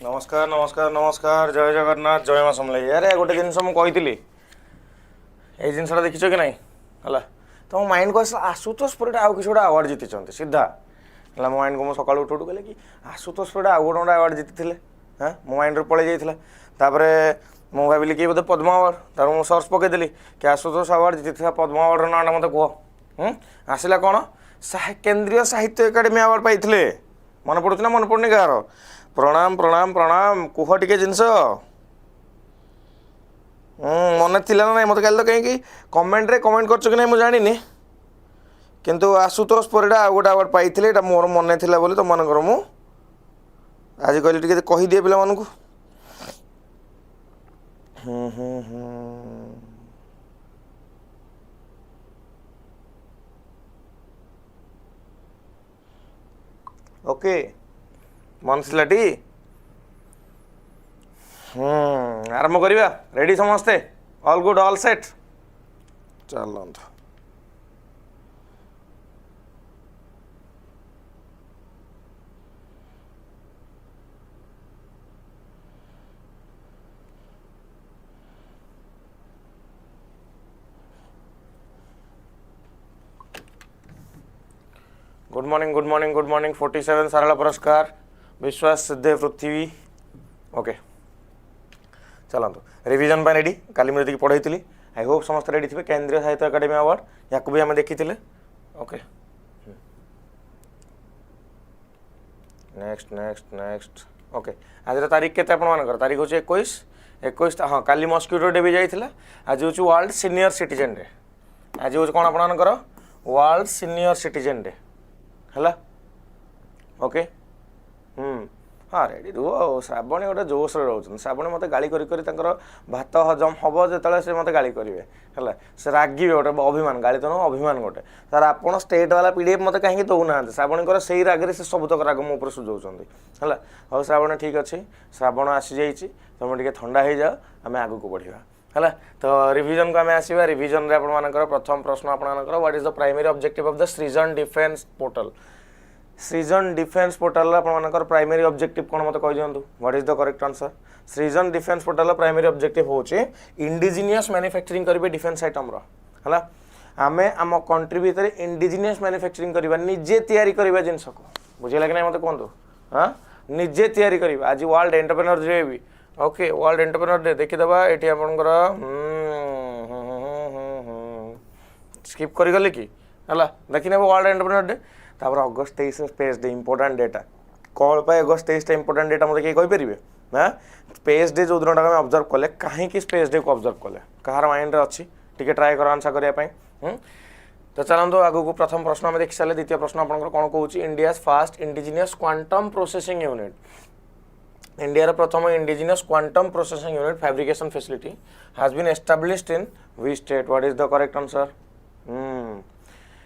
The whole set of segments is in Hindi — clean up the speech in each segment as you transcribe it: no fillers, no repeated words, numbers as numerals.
नमस्कार नमस्कार नमस्कार जय जगन्नाथ जय माँ समलाई यार गोटे जिन मुझे ये जिनसा देखिछ कि नहीं है तो मो माइंड को आशुतोष परिडा आउ किसी गोटे अवार्ड जीति सीधा है मो माइंड को मुझे सकाल उठू कहले कि आशुतोष परिडा आउ गोटे अवार्ड जीति हाँ मो माइंड रू पलि जाता मुझे भाविली कि बोधे पद्म अवार्ड तार मुझे सर्च पकईदेली कि आशुतोष अवार्ड जीति पद्म अवार्ड नाटा मत कह आसला कौन केन्द्रीय साहित्य एकाडेमी अवार्ड पाई मन पड़ू ना मन पड़नी कह प्रणाम प्रणाम प्रणाम कुह टिके जिनस मन थी ना ना मत कल तो कहीं कमेंट रे कमेंट कर कि नहीं मुझे जानी किंतु आशुतोष परिडा आ गोटे अवार्ड पाई मोर मन थी बोली तो मन कर मु आज कहली कहीदिए पिला मन को ओके मन थिलाटी आरंभ करिबा रेडी समस्ते ऑल गुड ऑल सेट चलंत good morning good morning good morning 47 सरल पुरस्कार विश्वास सिद्धे पृथ्वी ओके चलतु रिविजन रेडी काली मुझे पढ़ाई आई होप समस्त रेडी थे केंद्रीय साहित्य एकाडेमी अवार्ड या भी आम देखी okay next next next okay आज तारीख के तारीख हूँ 21 हाँ काली मस्क्यूटो डे भी जाइए आज हूँ वर्ल्ड सीनियर सिटीजन डे आज हूँ कौन आपणकर वर्ल्ड सीनियर सिटीजन डे है ओके हाँ रेडी रुह श्रावणी गोटे जोश रोच श्रावणी मत गाड़ी भात हजम हम जो से मत गाड़ी करेंगे है से रागे गोटे अभिमान गाड़ी तो नुह अभिमान गोटे सर आप स्टेट वाला पीडीएफ मत कहीं दौना श्रावणी से ही रागे से सबतक राग मो सुझाव है हाँ श्रावणी ठीक अच्छे श्रावण आसी जाइए तुम टे थंडा हो जाओ आम आग को बढ़िया है तो रिविजन को आम आसवा रिविजन रे आपनकर प्रथम प्रश्न आपनकर what is the primary objective of the Srijan defence portal Srijan defence portal आपनकर प्राइमरी ऑब्जेक्टिव कौन मत कह दिंतु what is the correct answer Srijan defence portal primary objective होचे इंडिजिनियस मैन्युफैक्चरिंग करेंगे डिफेन्स आइटम है आमे आम कंट्री भितर इंडिजिनियस मैन्युफैक्चरिंग करवा निजे तैयारी करवा जिनस को बुझेगा कि नहीं मत कहतु हाँ निजे तैयारी करवा आज वर्ल्ड एंटरप्रेन्योर डे भी ओके वर्ल्ड एंटरप्रेन्योर डे देखीदबा ये आपंकर स्किप करगले कि है देखने वर्ल्ड एंटरप्रेन्योर डे तापर August 23 space day important data कौन पे अगस्ट 23 इंपोर्टेंट डेटा मतलब किए कहींपर हाँ स्पेस डे जो दिन टाइम ऑब्जर्व कले कहीं स्पेस डे को ऑब्जर्व कले कहार माइंड अच्छी टी ट्राए कर आंसर करने तो चलते आगू को प्रथम प्रश्न आम देखी सारे द्वितीय प्रश्न आप कौन कौन India first indigenous quantum processing unit India प्रथम indigenous quantum processing unit fabrication facility has been established in which state what is the correct answer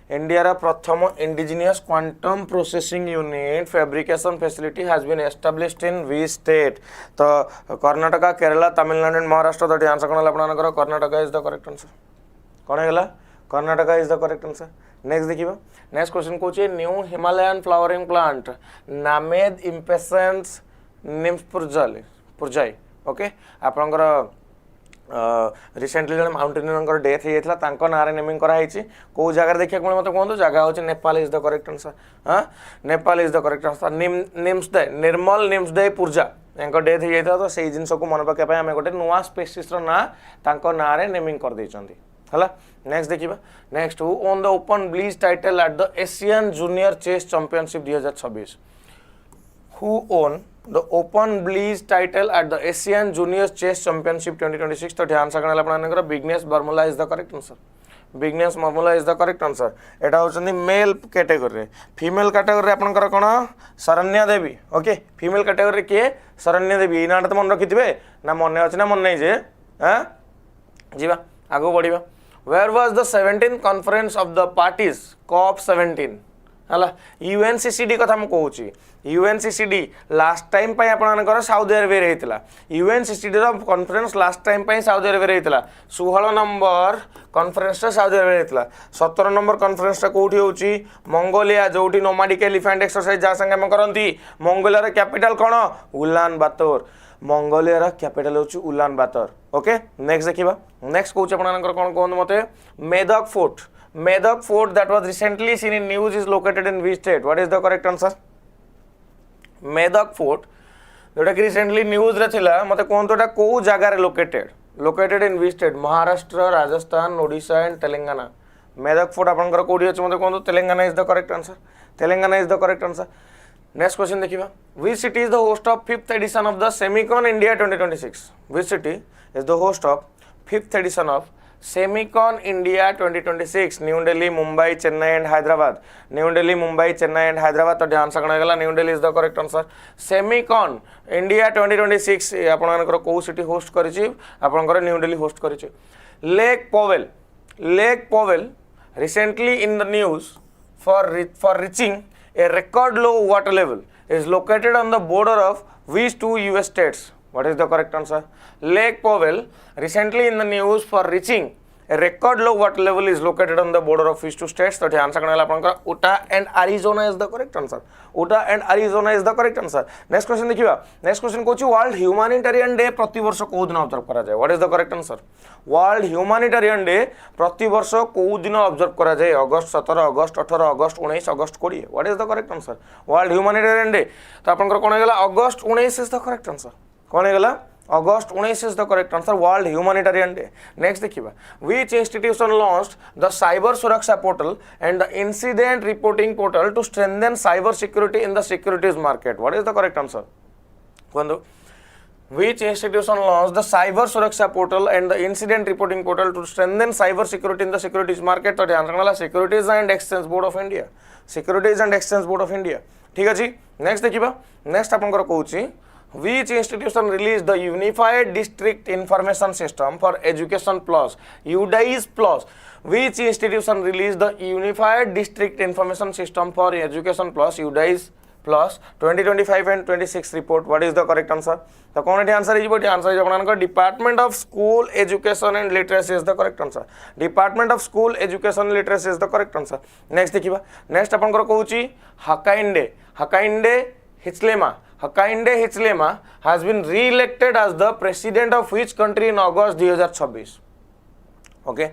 India प्रथम indigenous quantum processing unit fabrication facility has been established in which state तो कर्नाटक केरला तमिलनाडु एंड महाराष्ट्र तो आंसर कौन है Karnataka is the correct answer कौन है Karnataka is the correct answer next देखिए नेक्स्ट क्वेश्चन कौन new Himalayan flowering plant named impatiens निम्स पुरजाई ओके आपंकर रिसेंटली जो माउंटेनियर डेथ होता ना नेमिंग कराई कौ जगह देखा मत कहूँ जगह हूँ Nepal is the correct answer हाँ Nepal is the correct answer Nimsdai Nirmal Nimsdai Purja death हो जाता तो से जिन को मन पकड़ आम गोटे नुआ स्पेसीस ना ना नेमिंग कर है नेक्स्ट देखिए next who won the open blitz title at the Asian junior chess championship 2026 who won the open bleach title at the Asian Junior Chess Championship 2026 तो ध्यान से आपनकर बिगनेस बर्मुला इज द करेक्ट आंसर बिगनेस बर्मुला इज द करेक्ट आंसर एटा होचंदी मेल कैटेगरी फीमेल कैटेगरी आपनकर कोन Sharanya Devi okay female category के शरण्या देवी ई नाटा तो मन रखिथिबे ना मन अछि ना मन नै जे हां जीवा आगो बढ़िबा where was the 17th conference of the parties COP 17 हला यूएनसीसीडी कथा मु कहूची यूएनसीसीडी लास्ट टाइम पई आपनकर साउदी अरेबिया रे हेतिला यूएनसीसीडी रो कॉन्फ्रेंस लास्ट टाइम पई साउदी अरेबिया रे हेतिला 16 नंबर कॉन्फ्रेंस रे साउदी अरेबिया रे हेतिला 17 नंबर कॉन्फ्रेंस रे कोठी होची मंगोलिया जोठी नोमैडिक एलिफेंट एक्सरसाइज जा संगे हम करंती मंगोलिया रे कैपिटल कोन उलान बातोर मंगोलिया रा कैपिटल होची उलान बातर ओके नेक्स्ट देखिबा नेक्स्ट कोच आपनकर कोन कोन मते Medak fort that was recently seen in news is located in which state? What is the correct answer? Medak fort जोटा कि रिसेंटली न्यूज रे थिला मते कोन तोटा को जगह रे located in which state? Maharashtra Rajasthan Odisha and Telangana Medak fort आपनकर कोडी अछि मते कोन Telangana is the correct answer Telangana is the correct answer next question देखिबा which city is the host of 5th edition of the semicon india 2026 which city is the host of 5th edition of semicon india 2026 New Delhi Mumbai Chennai and Hyderabad New Delhi Mumbai Chennai and Hyderabad तो ध्यान से गला New Delhi is the correct answer semicon india 2026 आपनकर को सिटी होस्ट करिछि आपनकर न्यू दिल्ली होस्ट करिछि lake Powell recently in the news for reaching a record low water level is located on the border of which two US states? What is the correct answer? Lake Powell recently in the news for reaching a record low water level is located on the border of which two states? तो ध्यान से करना आपनका Utah and Arizona is the correct answer. Utah and Arizona is the correct answer. Next question देखिबा next question Kochi world humanitarian day प्रति वर्ष को दिन ऑब्जर्व करा जाय? What is the correct answer? World humanitarian day प्रति वर्ष को दिन ऑब्जर्व करा जाय? अगस्त 17 अगस्त 18 अगस्त 19 अगस्त 20 What is the correct answer? World humanitarian day तो आपनकर कोन हेगला अगस्त 19 is the correct answer. Cone हेगला August 19 is the correct answer. World Humanitarian Day. Next देखिबा which institution launched the cyber suraksha portal and the incident reporting portal to strengthen cyber security in the securities market? What is the correct answer? Kundu which institution launched the cyber suraksha portal and the incident reporting portal to strengthen cyber security in the securities market? तो ध्यान रखना Securities and Exchange Board of India. Securities and Exchange Board of India. ठीक अछि नेक्स्ट देखिबा नेक्स्ट आपनकर कहूची which institution released the unified district information system for education plus UDIS plus which institution released the unified district information system for education plus UDIS plus 2025 and 26 report? What is the correct answer? The correct answer is Department of School Education and Literacy is the correct answer. Department of School Education and Literacy is the correct answer. Next देखिबा next आपनकर कहूची Hakainde Hichilema has been re-elected as the president of which country in August 2026? Okay.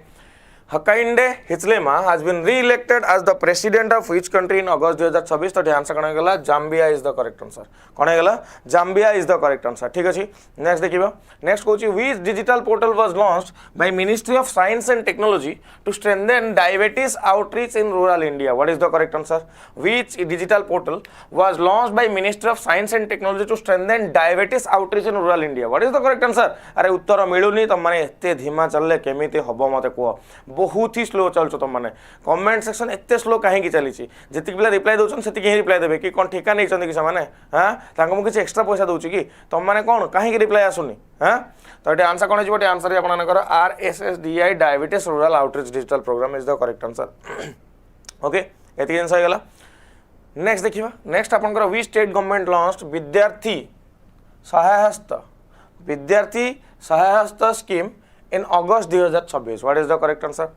Hakainde Hichilema has been re-elected as the president of which country in August 2026? तो ध्यान से कौन गला Zambia is the correct answer. कौन गला Zambia is the correct answer. ठीक अछि नेक्स्ट देखिबा next Kochi which digital portal was launched by Ministry of Science and Technology to strengthen diabetes outreach in rural India? What is the correct answer? Which digital portal was launched by Ministry of Science and Technology to strengthen diabetes outreach in rural India? What is the correct answer? अरे उत्तर मिलुनी त माने एते धीमा चलले केमिति हबो मते को बहुत ही स्लो चलछ तुम माने कमेंट सेक्शन एते स्लो काहे की चली छी जति बिला रिप्लाई दोछन सेति के रिप्लाई देबे कि कोन ठिका नै छन कि माने हां तांको मु किछ एक्स्ट्रा पैसा दोछि कि तुम माने कोन काहे की रिप्लाई आसुनी हां तो एटे आंसर कोन हिजबो आंसर हि आपन कर RSSDI diabetes rural outreach digital program is the correct answer okay एति आंसर गेला नेक्स्ट देखिबा नेक्स्ट आपन कर वी state government launched Vidyarthi Sahayata scheme in August 2026? What is the correct answer?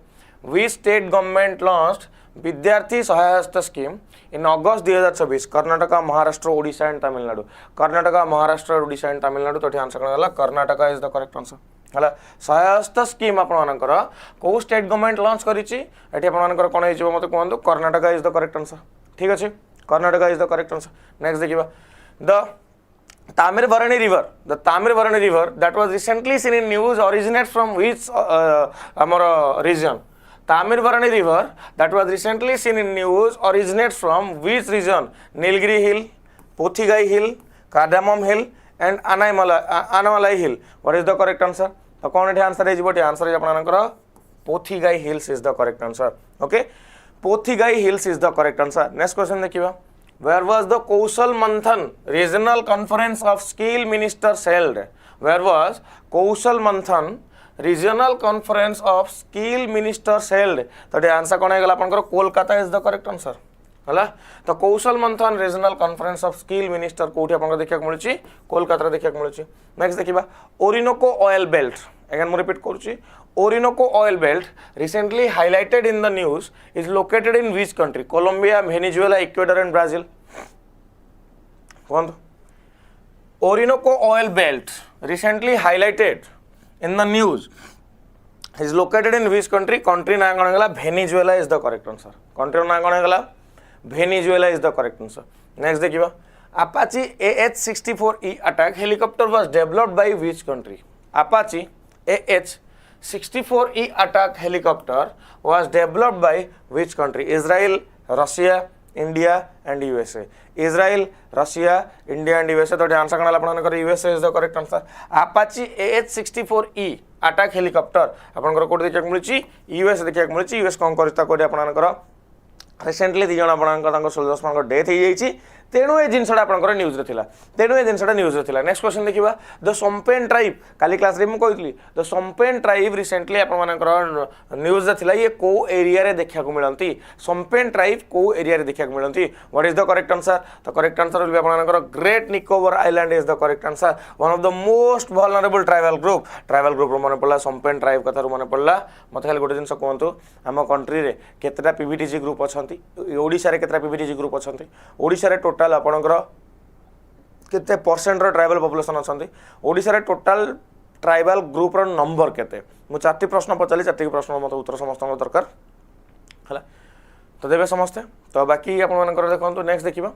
Which state government launched विद्यार्थी Sahayata scheme in August 2026? Karnataka Maharashtra Odisha and Tamil Nadu Karnataka Maharashtra Odisha and Tamil Nadu तो ध्यान सकना गला Karnataka is the correct answer हला सहायता स्कीम आपण मानकर को स्टेट गवर्नमेंट लॉन्च करिछि एठी आपण मानकर कोन हिजो मते कोन Karnataka is the correct answer ठीक अछि Karnataka is the correct answer next देखिबा the Tamirbarani river that was recently seen in news originates from which region? Tamirbarani river that was recently seen in news originates from which region? Nilgiri Hill, Pothigai Hill, Cardamom Hill and Anamalai Hill. What is the correct answer? The correct answer is what answer is apananकर Pothigai Hills is the correct answer. Okay, Pothigai Hills is the correct answer. Next question देखिबा Where was the Kaushal Manthan Regional Conference of Skill Ministers held? Where was Kaushal Manthan Regional Conference of Skill Ministers held? तो आंसर कौन है गला अपन करो Kolkata is the correct answer. हला तो Kaushal Manthan regional conference of skill minister कोठी आपन देखा मिलुची कोलकाता देखा मिलुची नेक्स्ट देखिबा ओरिनोको ऑयल बेल्ट अगेन मु रिपीट करूची Orinoco oil belt recently highlighted in the news is located in which country Colombia Venezuela Ecuador and Brazil कौन Orinoco oil belt recently highlighted in the news is located in which country country ना कौन गला Venezuela is the correct answer country ना कौन गला Venezuela is the correct answer next देखिबा Apache AH-64E attack helicopter was developed by which country Apache AH-64E attack helicopter was developed by which country Israel Russia India and USA Israel Russia India and USA तो आंसर कणाला आपनकर USA is the correct answer Apache AH-64E attack helicopter आपनकर कोड देखा मिलुची यूएस देखा मिलुची यूएस कोन करता कोड आपनकर रिसेंटली दी जण आपनकर तांको सोल्जर्स मानकर डेथ हो जाईची तेणु ए जिनसडा आपनकर न्यूज रे थिला तेणु ए जिनसडा न्यूज रे थिला नेक्स्ट क्वेश्चन देखिबा द सोम्पेन ट्राइब काली क्लास रे मु कहतली द सोम्पेन ट्राइब रिसेंटली आपनकर न्यूज रे थिला ये को एरिया रे देखा को मिलंती सोम्पेन ट्राइब को एरिया रे देखा को मिलंती what is the correct answer the correct answer will be आपनकर Great Nicobar Island is the correct answer one of the most vulnerable tribal group रो मन पड़ला सोम्पेन ट्राइब कथा रो मन पड़ला मते खाली गोटे जिंस कहंतु हम कंट्री रे केतटा पीवीटीजी ग्रुप अछंती ओडिसा रे केतटा पीवीटीजी ग्रुप अछंती ओडिसा रे टोटल आपनकर केते परसेंट रो ट्राइबल पॉपुलेशन अछंती ओडिसा रे टोटल ट्राइबल ग्रुप रो नंबर केते मु चारटी प्रश्न पचाली चारटी प्रश्न मत उत्तर समस्त दरकार हला तो देबे समस्त तो बाकी आपन मानकर देखंतु नेक्स्ट देखिबा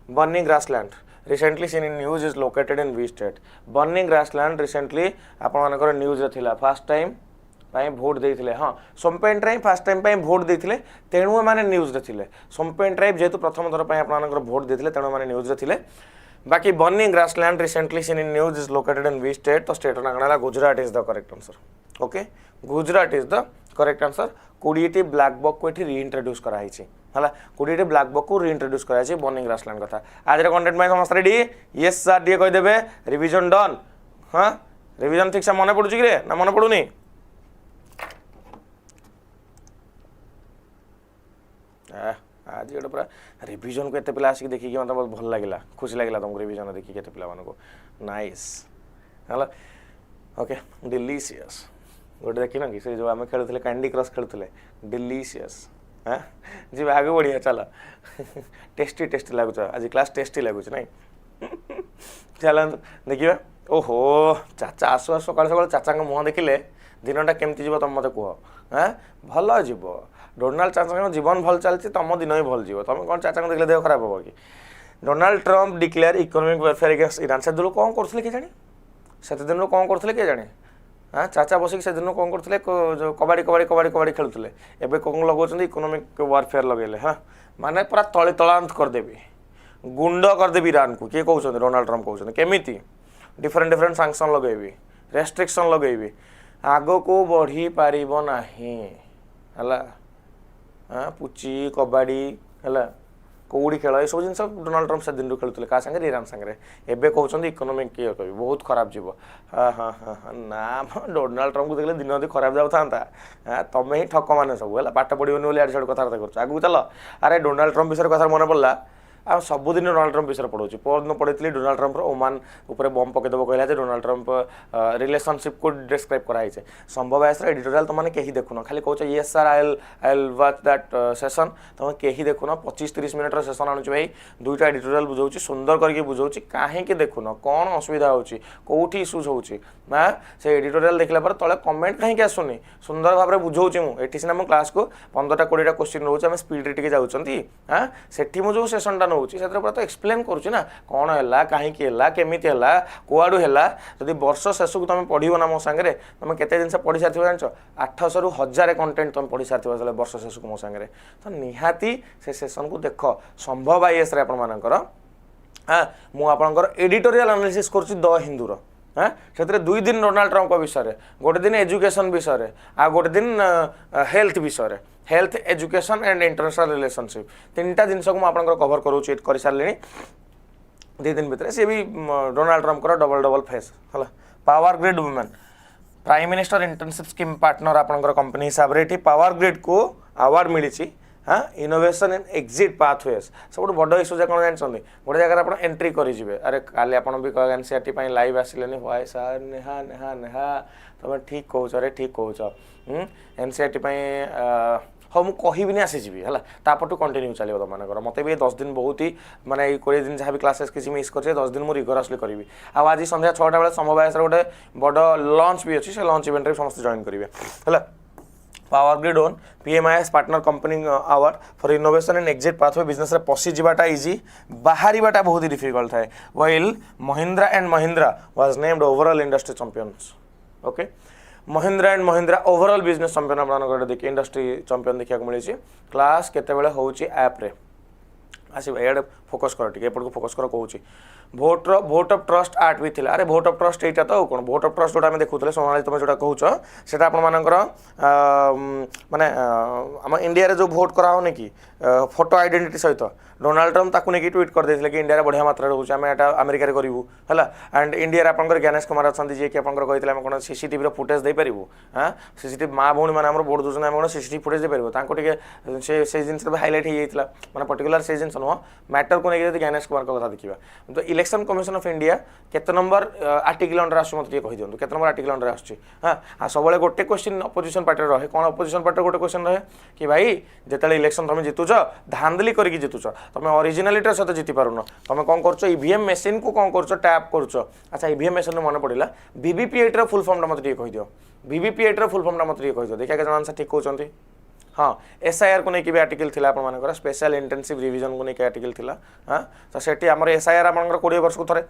burning grassland recently seen in news is located in which state burning grassland recently आपन मानकर न्यूज रे थिला फर्स्ट टाइम पाई भोट देथिले हां सोम्पेन ट्राइब फर्स्ट टाइम पाई भोट देथिले तेणु माने न्यूज रे थिले सोम्पेन ट्राइब जेतु प्रथम थर पाई आपन मानकर भोट देथिले तेणु माने न्यूज रे थिले बाकी burning grassland recently seen in news is located in which state तो स्टेट नागणाला Gujarat is the correct answer okay Gujarat is the correct answer 20टी ब्लैक बक को एठी रीइंट्रोड्यूस करा हिची हला 20टी ब्लैक बक को रीइंट्रोड्यूस करा हिची बर्निंग ग्रासलैंड कथा आज रे कंटेंट में समस्त रेडी यस सर डी कहि देबे रिवीजन डन हां रिवीजन ठीक से मने पडुची रे ना मने पडुनी आज गोटे पूरा रिविजन को एत पिला आसिक देखिए मतलब बहुत भल लगे खुशी लगे तुमको रिविजन देखिए केते पिला मानको नाइस हला ओके डिलीशियस गोटे देखी ना कि से जो आम खेलुले कैंडी क्रश खेलुले डिलीशियस हाँ जी आगे बढ़िया चल टेस्टी टेस्टी लगुच आज क्लास टेस्टी लगुच नहीं चल देखिए ओहो चाचा आसु आसु सकाल सकाल चाचा मुह देखिले दिनटा केमती जीव तुम मत कह हाँ भल जीव डोनाल्ड चाचा जीवन भल चलती तुम दिन ही भल जीव तुम कौन चाचा देखले देह खराब हो कि Donald Trump declare economic welfare against Iran से दिन कौन करते किए जाने से दिन कौन करते किए जाने हाँ चाचा बसिक से दिन कौन करते कबाड़ी कबाड़ी कबाड़ी कबाड़ी खेलुले एवं कौन लगे इकोनॉमिक वारफेयर लगे हाँ माने पूरा तले तलांत करदेवी गुंड करदेवी ईरान को किए कहते डोनाल्ड ट्रम्प कहते केमी डिफरेंट डिफरेंट सांक्शन लगेबी रेस्ट्रिक्शन लगेबी आग को बढ़ी पार ना है हाँ पुची कबाड़ी है कौड़ी खेल ये सब जिन डोनाल्ड ट्रम्प से दिन खेलुले क्या सागर ईरान सागर एवं कहते इकोनॉमिक किए कह बहुत खराब जीव हाँ हाँ हाँ हाँ ना डोनाल्ड ट्रम्प को देखले दिन अति खराब जाऊ था हाँ तुम ही ठक मैंने सब है पाठ पढ़ोनी बोली आड़ साइड कथबार्ता कर आगू चल अरे डोनाल्ड ट्रम्प विषय कथा मन पड़ा आ सबुदिन डोनाल्ड ट्रम्प विषय पढ़ाऊँ परदिन पढ़ी डोनाल्ड ट्रम्प ओमान उपर बम पकईदेव कहला डोनाल्ड ट्रम्प रिलेशनशिप को डिस्क्राइब कराई संभव आयसर एडिटोरियल तुमने कहीं देखुन खाली कह yes sir I watch that session तुम कहीं देखुन 25-30 मिनट सेशन आणुच भाई दुईटा एडिटोरियल बुझाऊँ सुंदर करके बुझाऊँ कहीं देखुन कौन असुविधा होठी इश्यूज होची से एडिटोरियल देखला पर तले कमेंट कहीं आसुनी सुंदर भाव में बुझाऊँ मुझे सीना मो क्लास को 15-20 क्वेश्चन रोचे आम स्पीड रे जाऊँगी हाँ से मुझे सेसनटा नौची से पूरा तो एक्सप्लेन करुँच ना कौन है कहीं केमी है कौड़ू है जब वर्ष शेष को तुम पढ़ो ना मो सागर तुम केते जिन पढ़ी सारी जान 800 ରୁ 1000 कंटेंट तुम पढ़ी सारी वर्ष शेष को मो सागर तो निहाती से सेसन को देख संभव आईएएस आपर हाँ मुझे एडिटोरियल एनालिसिस करुँच द हिंदूर हाँ से 2 दिन डोनाल्ड ट्रम्प विषय गोटे दिन एजुकेशन विषय आ गोटे दिन हेल्थ विषय health education and international relationship 3टा जिनस को मुझे कवर करुँच कर सारे 2 दिन भितर सी भी Donald Trump double double face है power grid women prime minister internship scheme partner आपंकर कंपनी हिसाब से पावर ग्रिड को अवार्ड मिली हाँ इनोवेशन इन एक्जिट पाथवेज सब बड़ इश्यू जे कौन जानते गोटे जगह आप एंट्री करेंगे अरे काली आप एनसीईआरटी लाइव आसिले वाई सार नेहा नेहा नेहा तुम ठीक कौच अरे ठीक कौच एनसीईआरटी हाँ मुझे कहबी आसीजी है तापटू कंटिन्यू चलो तुम मानकर मत भी 10 दिन बहुत ही माने 20 दिन जहाँ भी क्लासेस किसी मिस कर 10 दिन मुझे रिगरसली करी आज संध्या 6टा बेले समवायस गोटे बड़ लंच भी अच्छी से लंच इवेंट समस्त जॉइन करेंगे है power grid won PMIS partner company award for innovation in exit pathway business रे पशि जावाटा इजी बाहरीबाटा बहुत ही डिफिकल्ट थाए while Mahindra and Mahindra was named overall industry champions okay Mahindra and Mahindra overall business champion आपन देखिए इंडस्ट्री चैंपियन देखा मिली क्लास केतेबेले होउची ऐप रे आसो एड फोकस कर टे एपट को फोकस कर कहूँ भोट ऑफ ट्रस्ट आर्ट भी थिला अरे भोट ऑफ ट्रस्ट यहाँ तो कौन भोट ऑफ ट्रस्ट जोटा आम देखुले सोनाली तुम जो कहूँ से आपर माने आम इंडिया रे जो भोट कराने कि फोटो आइडेंटिटी सहित डोनाल्ड ट्रम्प ताकू नहीं ट्वीट कर देते कि इंडिया बढ़िया मात्रा रोचे आम एटा अमेरिका करूँ है एंड इंडिया आप ज्ञानेश कुमार अच्छा जी कि कहते हैं कौन सीसीटीवी फुटेज दे पारू हाँ सीसीटीवी माँ भौणी मैंने बोर्ड दूसरे आम कौन सीसीटीवी फुटेज दे पार से जिन हाइलाइट हो जाता मैंने पर्टिकुलर से जिन नुह मैटर को लेकिन ज्ञानेश कुमार कथा देखा तो इलेक्शन कमिशन ऑफ इंडिया केते नंबर आर्टिकल अंडर आस मत कही दिखाँ केते नंबर आर्टिकल अंडर आसूँ हाँ सब गोटे क्वेश्चन अपोजिशन पार्टी रहे कौन अपोजिशन पार्टी गोटे क्वेश्चन रहे कि भाई जिते इलेक्शन तुम जितुच धांधली करके जितुच तुम ओरिजिनालिटी सहित जीति पारुन तुम कौन कर ईवीएम मेसीन को कौन कर टैप कर अच्छा ईवीएम मेसीन मन पड़ा वीवीपीएटी फुल फॉर्म मत कही दियो वीवीपीएटी फुल फॉर्म मत कही दियो देखा के ठीक कहते हाँ एसआईआर को लेकिन भी आर्टिकल थिला आपन स्पेशल इंटेंसिव रिविजन को लेकिन आर्टिकल थिला हाँ तो सेठी आमर एसआईआर आप 20 वर्ष को थे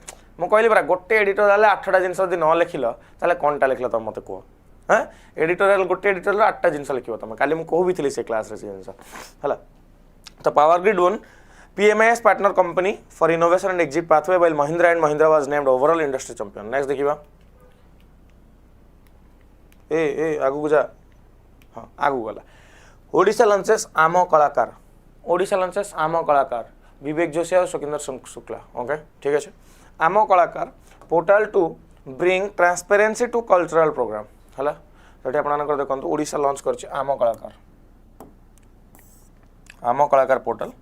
मुझे कहली परा गोटे एडिटोरियल 8टा जिन न लिखिल ताले कौनटा लिखल तुम मत कह हाँ एडिटोरियल गोटे एडिटोरियल 8टा जिन लिख तुम काली मुझे कहूँ भी से क्लास रे जिन है तो power grid one PMIS partner company for innovation and exit pathway while Mahindra and Mahindra was named overall industry champion. Next देखिबा आगु को जा हाँ आगु गला ओडिशा लॉन्चेस आम कलाकार ओडिशा लॉन्चेस आम कलाकार विवेक जोशी और सुकिंदर शुक्ला ओके ठीक है Ama Kalakar portal to bring transparency to cultural program है तो आप देखो ओडिशा लॉन्च कर Ama Kalakar portal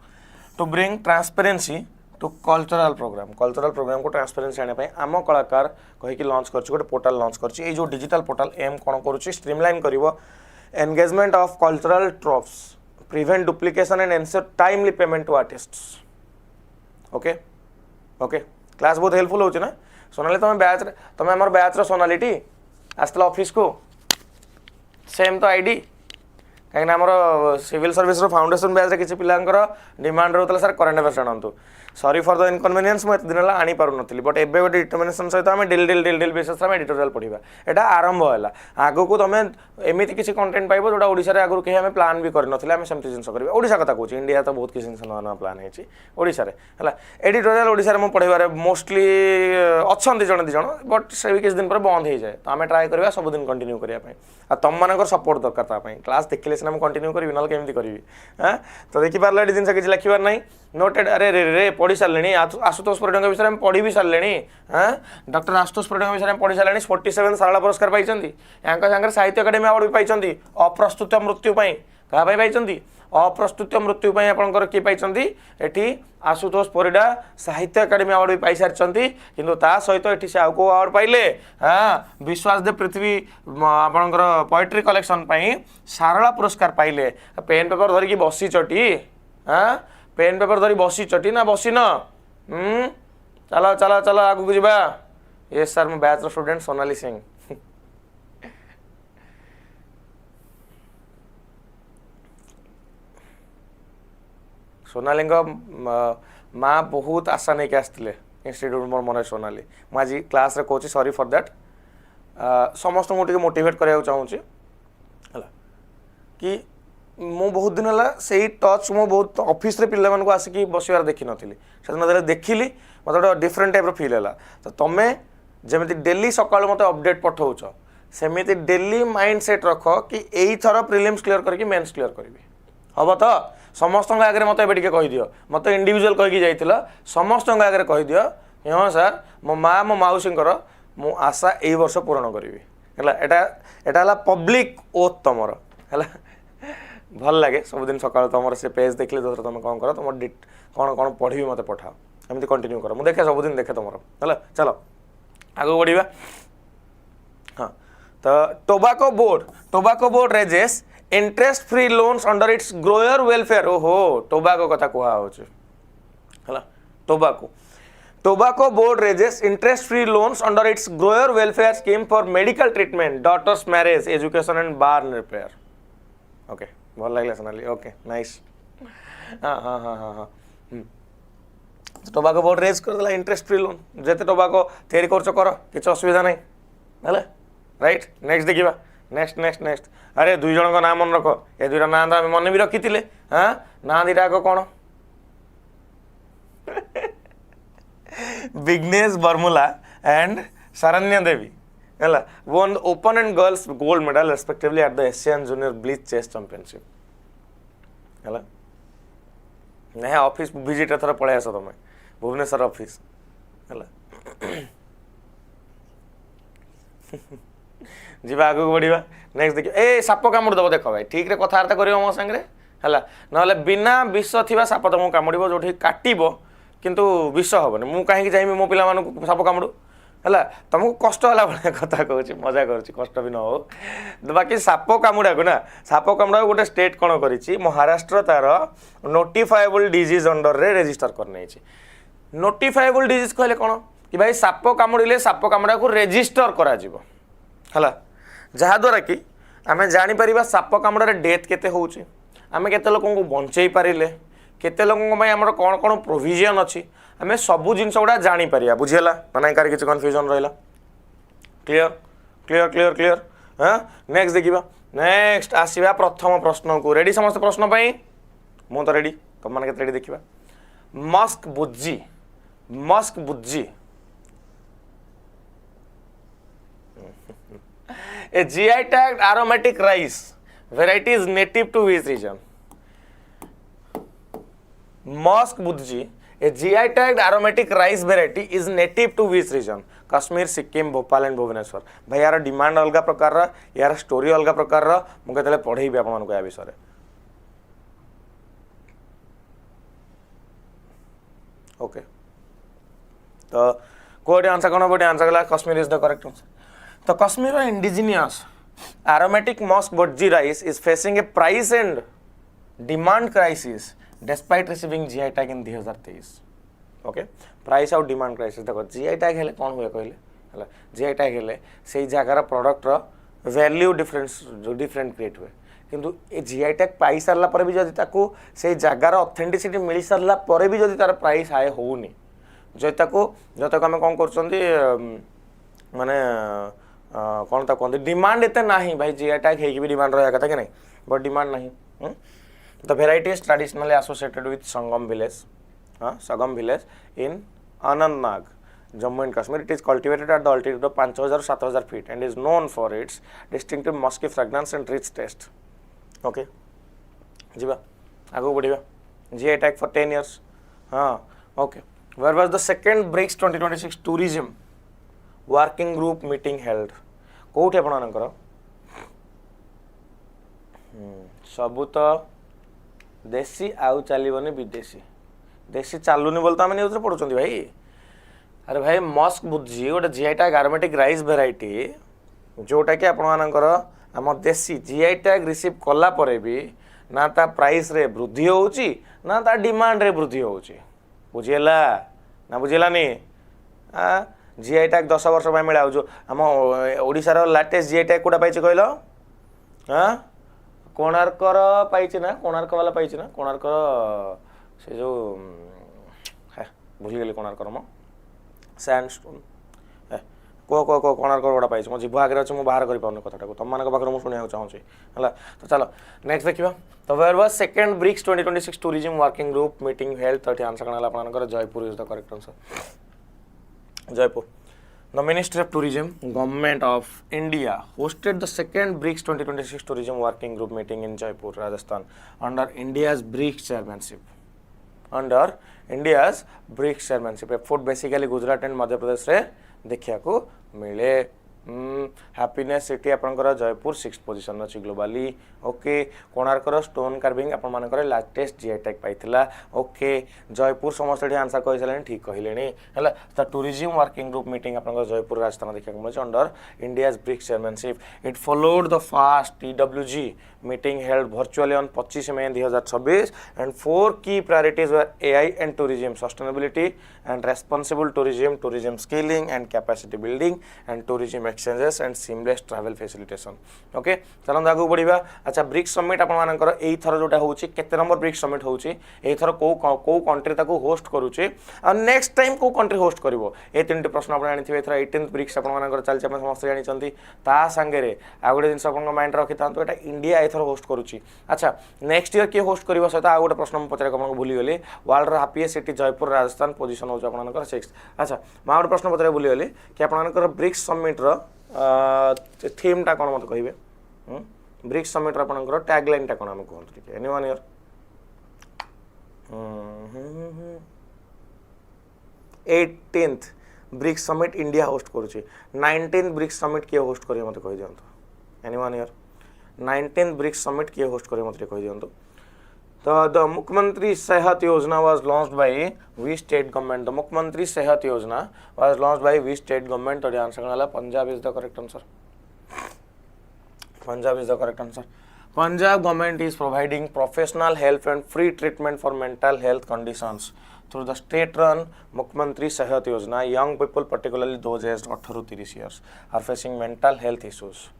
to bring transparency to cultural program को ट्रांसपेरेंसी आने आम कलाकार कहीकि लॉन्च कर गोटे पोर्टल लॉन्च कर जो डिजिटल पोर्टल एम कौन कर स्ट्रीमलाइन करिवो engagement of cultural troupes prevent duplication and ensure timely payment to artists okay okay class बहुत हेल्पफुल होची ना सोनाली तुम आम बैच सोनालीटी आसला ऑफिस को सेम तो आईडी कहीं आमर सिविल सर्विस फाउंडेशन बैच किसी पिलांकर डिमांड रोता सर करेन्ट अफेयर्स आनतु सॉरी फॉर द इनकन्वीनियंस मुझे दिन आनी पार नी बट एबे गोटे डिटर्मिनेशन सहित आम डेली बेसिस एडिटोरियल पढ़ा यहाँ आरंभ है आगो को तुम एमती किसी कंटेंट पाइब जोटा ओडिशा रे आगु कहीं आम प्लान भी करनथिले आम सेमती जिन कर ओडिशा कथा कहूँ इंडिया तो बहुत किसी जिन नुआ प्लान है ओडिशा रे है एडिटोरियल ओडिशा रे मु पढ़ाइबार मोस्टली अच्छा जन दी जन बट से भी किसी दिन पर बंद हो जाए तो आम ट्राए करवा सब दिन कंटिन्यू करने आ तुम मान सपोर्ट दरकार क्लास देखिले सिना कंटिन्यू करी ना केमती करी हाँ तो देखिपार ये जिन किसी लिखार ना नोटेड अरे रे रे पढ़ी सारे आशुतोष परिडा विषय में पढ़ी भी सारे हाँ डॉक्टर आशुतोष परिडा विषय में पढ़ी सारे 47 सारला पुरस्कार पाई सागर साहित्य अकादेमी अवार्ड भी पाई अप्रस्तुत मृत्यु क्या पाई अप्रस्तुत मृत्यु आपंकर किए पाई एटी आशुतोष परिडा साहित्य अकादेमी अवार्ड भी पाई सारी किंतु ता सहित एटी से आउ को अवार्ड पाइले हाँ विश्वासदेव पृथ्वी आपंकर पोएट्री कलेक्शन सारला पुरस्कार पाइले पेन पेपर धरिकी बसी चटी हाँ पेन पेपर धरी बसी चटी ना बसी न चलो चलो चलो आगू को जीवा ये सर मो बैच स्टूडेंट सोनाली सिंह सोनाली माँ बहुत आशा नहीं आसते इंस्टीट्यूट मोर मन सोनाली मुझे क्लास रे कहूँ सॉरी फॉर दैट समस्त को मोटिवेट करने चाहूँगी है कि मु बहुत दिन है से टच मु बहुत ऑफिस रे पिला को आसिक बसवार देखी नी से देखिली मत गोटे डिफरेंट टाइप फिल है तो तुम्हें जमी डेली सकाल मत अपडेट पठाऊच सेमती डेली माइंड सेट रख कि यही थर प्रिलिम्स क्लियर करके मेंस क्लियर करी हम तो समस्त आगे मत ए कहीदिव मत इंडिविजुअल कहीकि जाइल समस्त आगे कहीदिव हाँ सर मो माँ मो मौसी मु आशा यही वर्ष पूरण करी है पब्लिक ओथ तुम है भल लगे सबुदिन सकाल तुम से पेज देखले दोसर तुम कौन कर तुम कौन कौन पढ़ी मत पठाओ एमती कंटिन्यू कर मुझे देखे सबुदिन देखे तुम है चलो आगे बढ़िया हाँ तो tobacco board raises interest free loans under its grower welfare ओहो टोबाको कथा कहा है tobacco board raises interest free loans under its grower welfare scheme for medical treatment daughters marriage education and barn repair okay भल लगे सोनाली ओके नाइस हाँ हाँ हाँ हाँ हाँ टोबाको बोर्ड रेज करदेला इंटरेस्ट फ्री लोन जिते टोबाको तैयारी कर किसी असुविधा नहीं है राइट नेक्स्ट देखा नेक्स्ट नेक्स्ट नेक्स्ट अरे दुई जन का नाम मन रख ये दुईटा ना तो मन भी रखी थे हाँ ना दीटा आग कौन विघ्नेश बर्मुला एंड शरण्य देवी है won open and girls gold medal respectively at the Asian Junior Bleach Chess Championship है नहीं ऑफिस विजिट थोड़ा पड़े आस तुम भुवनेश्वर ऑफिस है जीवा आगे बढ़िया नेक्स्ट देखिए ए साप कामुड़ दब देख भाई ठीक रे कथबार्ता कर मो सागर है ना बिना विष थी साप तुमको कामुड़ जो काटब किंतु विष हेनी मुझे कहीं चाहिए मो पिला साप कामुड़ है तुमको कष्ट है भाई कथा कहूँ मजा कर कष्ट भी न हो बाकी साप कामुड़ा को ना साप कामुड़ा गोटे स्टेट कौन कर महाराष्ट्र तार नोटिफाएबल डिजीज अंडर रे रेजिस्टर करने नोटिफाएबल डिजीज कहले कौन कि भाई साप कामुड़े साप कामुड़ा को रेजिस्टर करा है जहाद्वारा कि आम जापर साप कामुड़े डेथ केते होउची आम केते लोक बंचई पारे केते लोक कौन कौन प्रोविजन अच्छी आम सबू जिन गुड़ा जापर बुझीगला ना कार किसी कन्फ्यूजन रहा क्लीयर क्लीयर क्लीयर क्लीयर हाँ नेक्स्ट देखा नेक्स्ट आसवा प्रथम प्रश्न को रेडी समस्त प्रश्न मु तो रेडी तुम मैंने रेडी देखा Musk Bujji A GI tagged aromatic rice variety is native to which region? Musk budji, a GI tagged aromatic rice variety is native to which region? Kashmir, Sikkim, Bhopal and Bhubaneswar. भाई यार डिमांड अलग प्रकार रा यार स्टोरी अलग प्रकार रा मुझे तले पढ़े भी आपन को या विषय ओके तो कोड आंसर कोन बोडी आंसर गला Kashmir is the correct answer तो Kashmir indigenous aromatic musk budgie rice is facing a price and demand crisis despite receiving GI tag in 2023 okay price आउ डिमांड क्राइसिस देखो GI टैग हेले कौन हुए कहले हला GI टैग हेले से जगार प्रोडक्ट रो वैल्यू डिफरेंस जो डिफरेंट क्रिएट हुए किंतु ए GI टैग पाई सारला पर भी जदि ताको से जगार ऑथेंटिसिटी मिली सारला पर भी जदि तार प्राइस हाई होउनी जो आम कौन कर माने कौन ता कहते डिमांड एते नहीं भाई GI टैग है भी डिमांड रहा कथा कि नहीं बट डिमांड नहीं the variety is traditionally associated with Sangam village हाँ Sagam village in Anantnag Jammu and Kashmir it is cultivated at the altitude of 5000-7000 feet and is known for its distinctive musky fragrance and rich taste okay जीवा आगो बढ़िया GI टैग फॉर 10 years हाँ okay where was the second BRICS 2026 tourism working group meeting held कौटे आपणकर सबू तो देसी आउ चलनी विदेशी देसी चलुनी बोल तो आम न्यूज पढ़ुं भाई अरे भाई मस्क बुज्जी गोटे GI tag aromatic rice variety जोटा कि आपणकर आम देसी GI टैग रिसीव कला परे भी ना ता प्राइस रे वृद्धि होउची ना ता डिमांड रे वृद्धि होउची बुझीला ना बुझीलानी GI टैग 10 वर्ष मिला जो आम ओडिशार लाटेस्ट GI टैग कोटा पाइछ कहल हाँ कोणार्कर पाइछ ना कोणार्क वाला पाइछ ना कोणार्कर से जो है भूलीगली कोणार्कर मो सैंडस्टोन को कोणार्कर गोटा पाइछ मो जीव आगे अच्छे मुझे बाहर कर कथा को तुम मान पाखे मुझे शुणा चाहूँगी है तो चलो नेक्स्ट देखा तो where was second BRICS 2026 tourism working group meeting health तो आंसर कौन आपंकर Jaipur is the correct answer Jaipur The Ministry of Tourism, Government of India hosted the second BRICS 2026 Tourism Working Group meeting in Jaipur, Rajasthan under India's BRICS chairmanship. Under India's BRICS chairmanship, effort basically Gujarat and Madhya Pradesh रे देखिया को मिले हैप्पीनेस सिटी आपनकर जयपुर 6th पोजीशन अच्छी ग्लोबली ओके कोणार्कर स्टोन कार्विंग आपण मानकर लाटेस्ट जीआई टैग पाइथिला ओके जयपुर समस्त आंसर कहि सलेनी ठीक कहिलेनी हला त टूरिज्म वर्किंग ग्रुप मीटिंग आपनकर जयपुर राजस्थान देखा मिले under India's BRICS chairmanship it followed the first TWG meeting held virtually on 25 May 2026 and 4 key priorities were AI and tourism sustainability and responsible tourism, tourism skilling and capacity building and tourism exchanges and seamless travel facilitation. Okay, चलन आगु बढ़िबा अच्छा ब्रिक्स समिट आपण मानकर एई थर जोटा होउची केते नंबर ब्रिक्स समिट होउची एई थर को कंट्री ताको होस्ट करूची आ नेक्स्ट टाइम को कंट्री होस्ट करबो ए तीनटे प्रश्न आपण जानिथिबे एथर 18th ब्रिक्स आपण मानकर चालची आपण समस्त जानि चंती ता संगे रे आ गुडे जिंस आपण माइंड रखि तांतो एटा इंडिया एथर होस्ट करूची अच्छा नेक्स्ट ईयर के होस्ट करबो सहित आ गुडे प्रश्न पचरे आपण भूली गेली वर्ल्ड र happiest city Jaipur Rajasthan position होउची आपण मानकर 6th अच्छा मा गुडे प्रश्न पचरे भूली गेली कि आपण मानकर ब्रिक्स समिट र थीम टा कोन मत कहिबे ब्रिक्स समिट र आपनकर टैगलाइन टा कोन हम कहंत ठीक anyone here 18th BRICS summit India host करूची 19th ब्रिक्स समिट के होस्ट करियो मत कहि दियंतो anyone here 19th BRICS summit के होस्ट करियो मत कहि दियंतो तो the Mukhyamantri Sehat Yojana was launched by the state government the Mukhyamantri Sehat Yojana was launched by the state government और आंसर वाला Punjab is the correct answer Punjab is the correct answer. Punjab government is providing professional help and free treatment for mental health conditions through the state-run Mukhyamantri Sehat Yojana. Young people, particularly those aged 18 to 30 years, are facing mental health issues.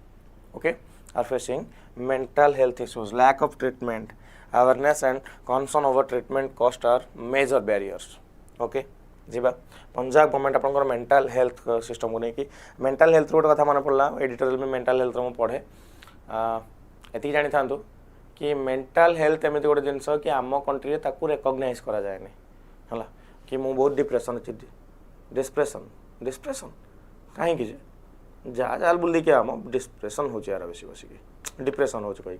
Okay, are facing mental health issues. Lack of treatment, awareness, and concern over treatment cost are major barriers. Okay. जीवा पंजाब गवर्नमेंट आपनकर मेंटल हेल्थ सिस्टम को नहीं मेंटल हेल्थ रोड कथा मन पड़ला एडिटोरियल में मेंटल हेल्थ रो पढ़े एति जानि थांतु कि मेंटल हेल्थ एमिति गोटे जिंस कि आम कंट्री ताकू रिकॉग्नाइज करा जाय नै हला कि मु बहुत डिप्रेशन अछि डिप्रेशन काहे कि जा जाल बुल्ली के आम डिप्रेशन हो यार बेसी बेसी डिप्रेशन हो कहि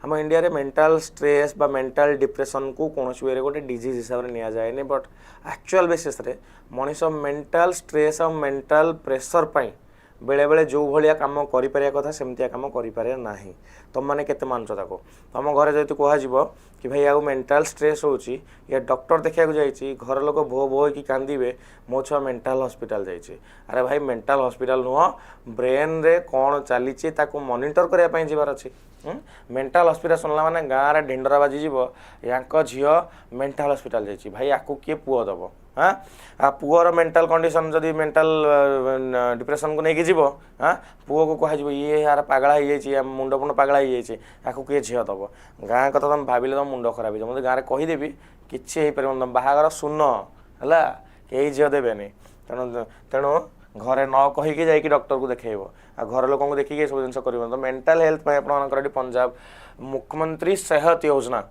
हम इंडिया रे मेंटल स्ट्रेस बा मेंटल डिप्रेशन को कौन वे गोटे डिजीज हिसाब से नि जाए बट एक्चुअल बेसिस रे मनीष मेंटल स्ट्रेस और मेंटल प्रेशर पाई बेले बेले जो भाया कम कर कथा सेमतिया कम करें ना तुम मैंने केते मानच ताको तुम घरे जो कह कि भाई आउ मेंटल स्ट्रेस होची या डॉक्टर देखा जाइए घर लोक भो भो कि कांदे मो छुआ मेंटल हॉस्पिटल जाइए अरे भाई मेंटल हॉस्पिटल नुह ब्रेन रे कौन चली मॉनिटर करने जीवार अच्छी मेंटल हॉस्पिटल सुनला माने गाँव रे ढिंडरा बाजी या झील मेंटल हॉस्पिटल जाइए भाई आपको किए पुओ दब हाँ आ पुअर मेंटल कंडीशन जदि मेंटल डिप्रेशन को लेकिन जीव हाँ पुओ को कह ये यार पागला हो मुंड फुंड पागला हो किए झील दब गाँ कथा तुम भाविले तुम मुंड खराब हो मतलब गाँव में कहीदेवी किसी तुम बाहागर शून है कई झील देवे तेणु तेणु घरे न कहीकि जाइए डॉक्टर को देखो आ घर लोक देखिए सब जिन कर तो मेंटल हेल्थ आप पंजाब मुख्यमंत्री सेहत योजना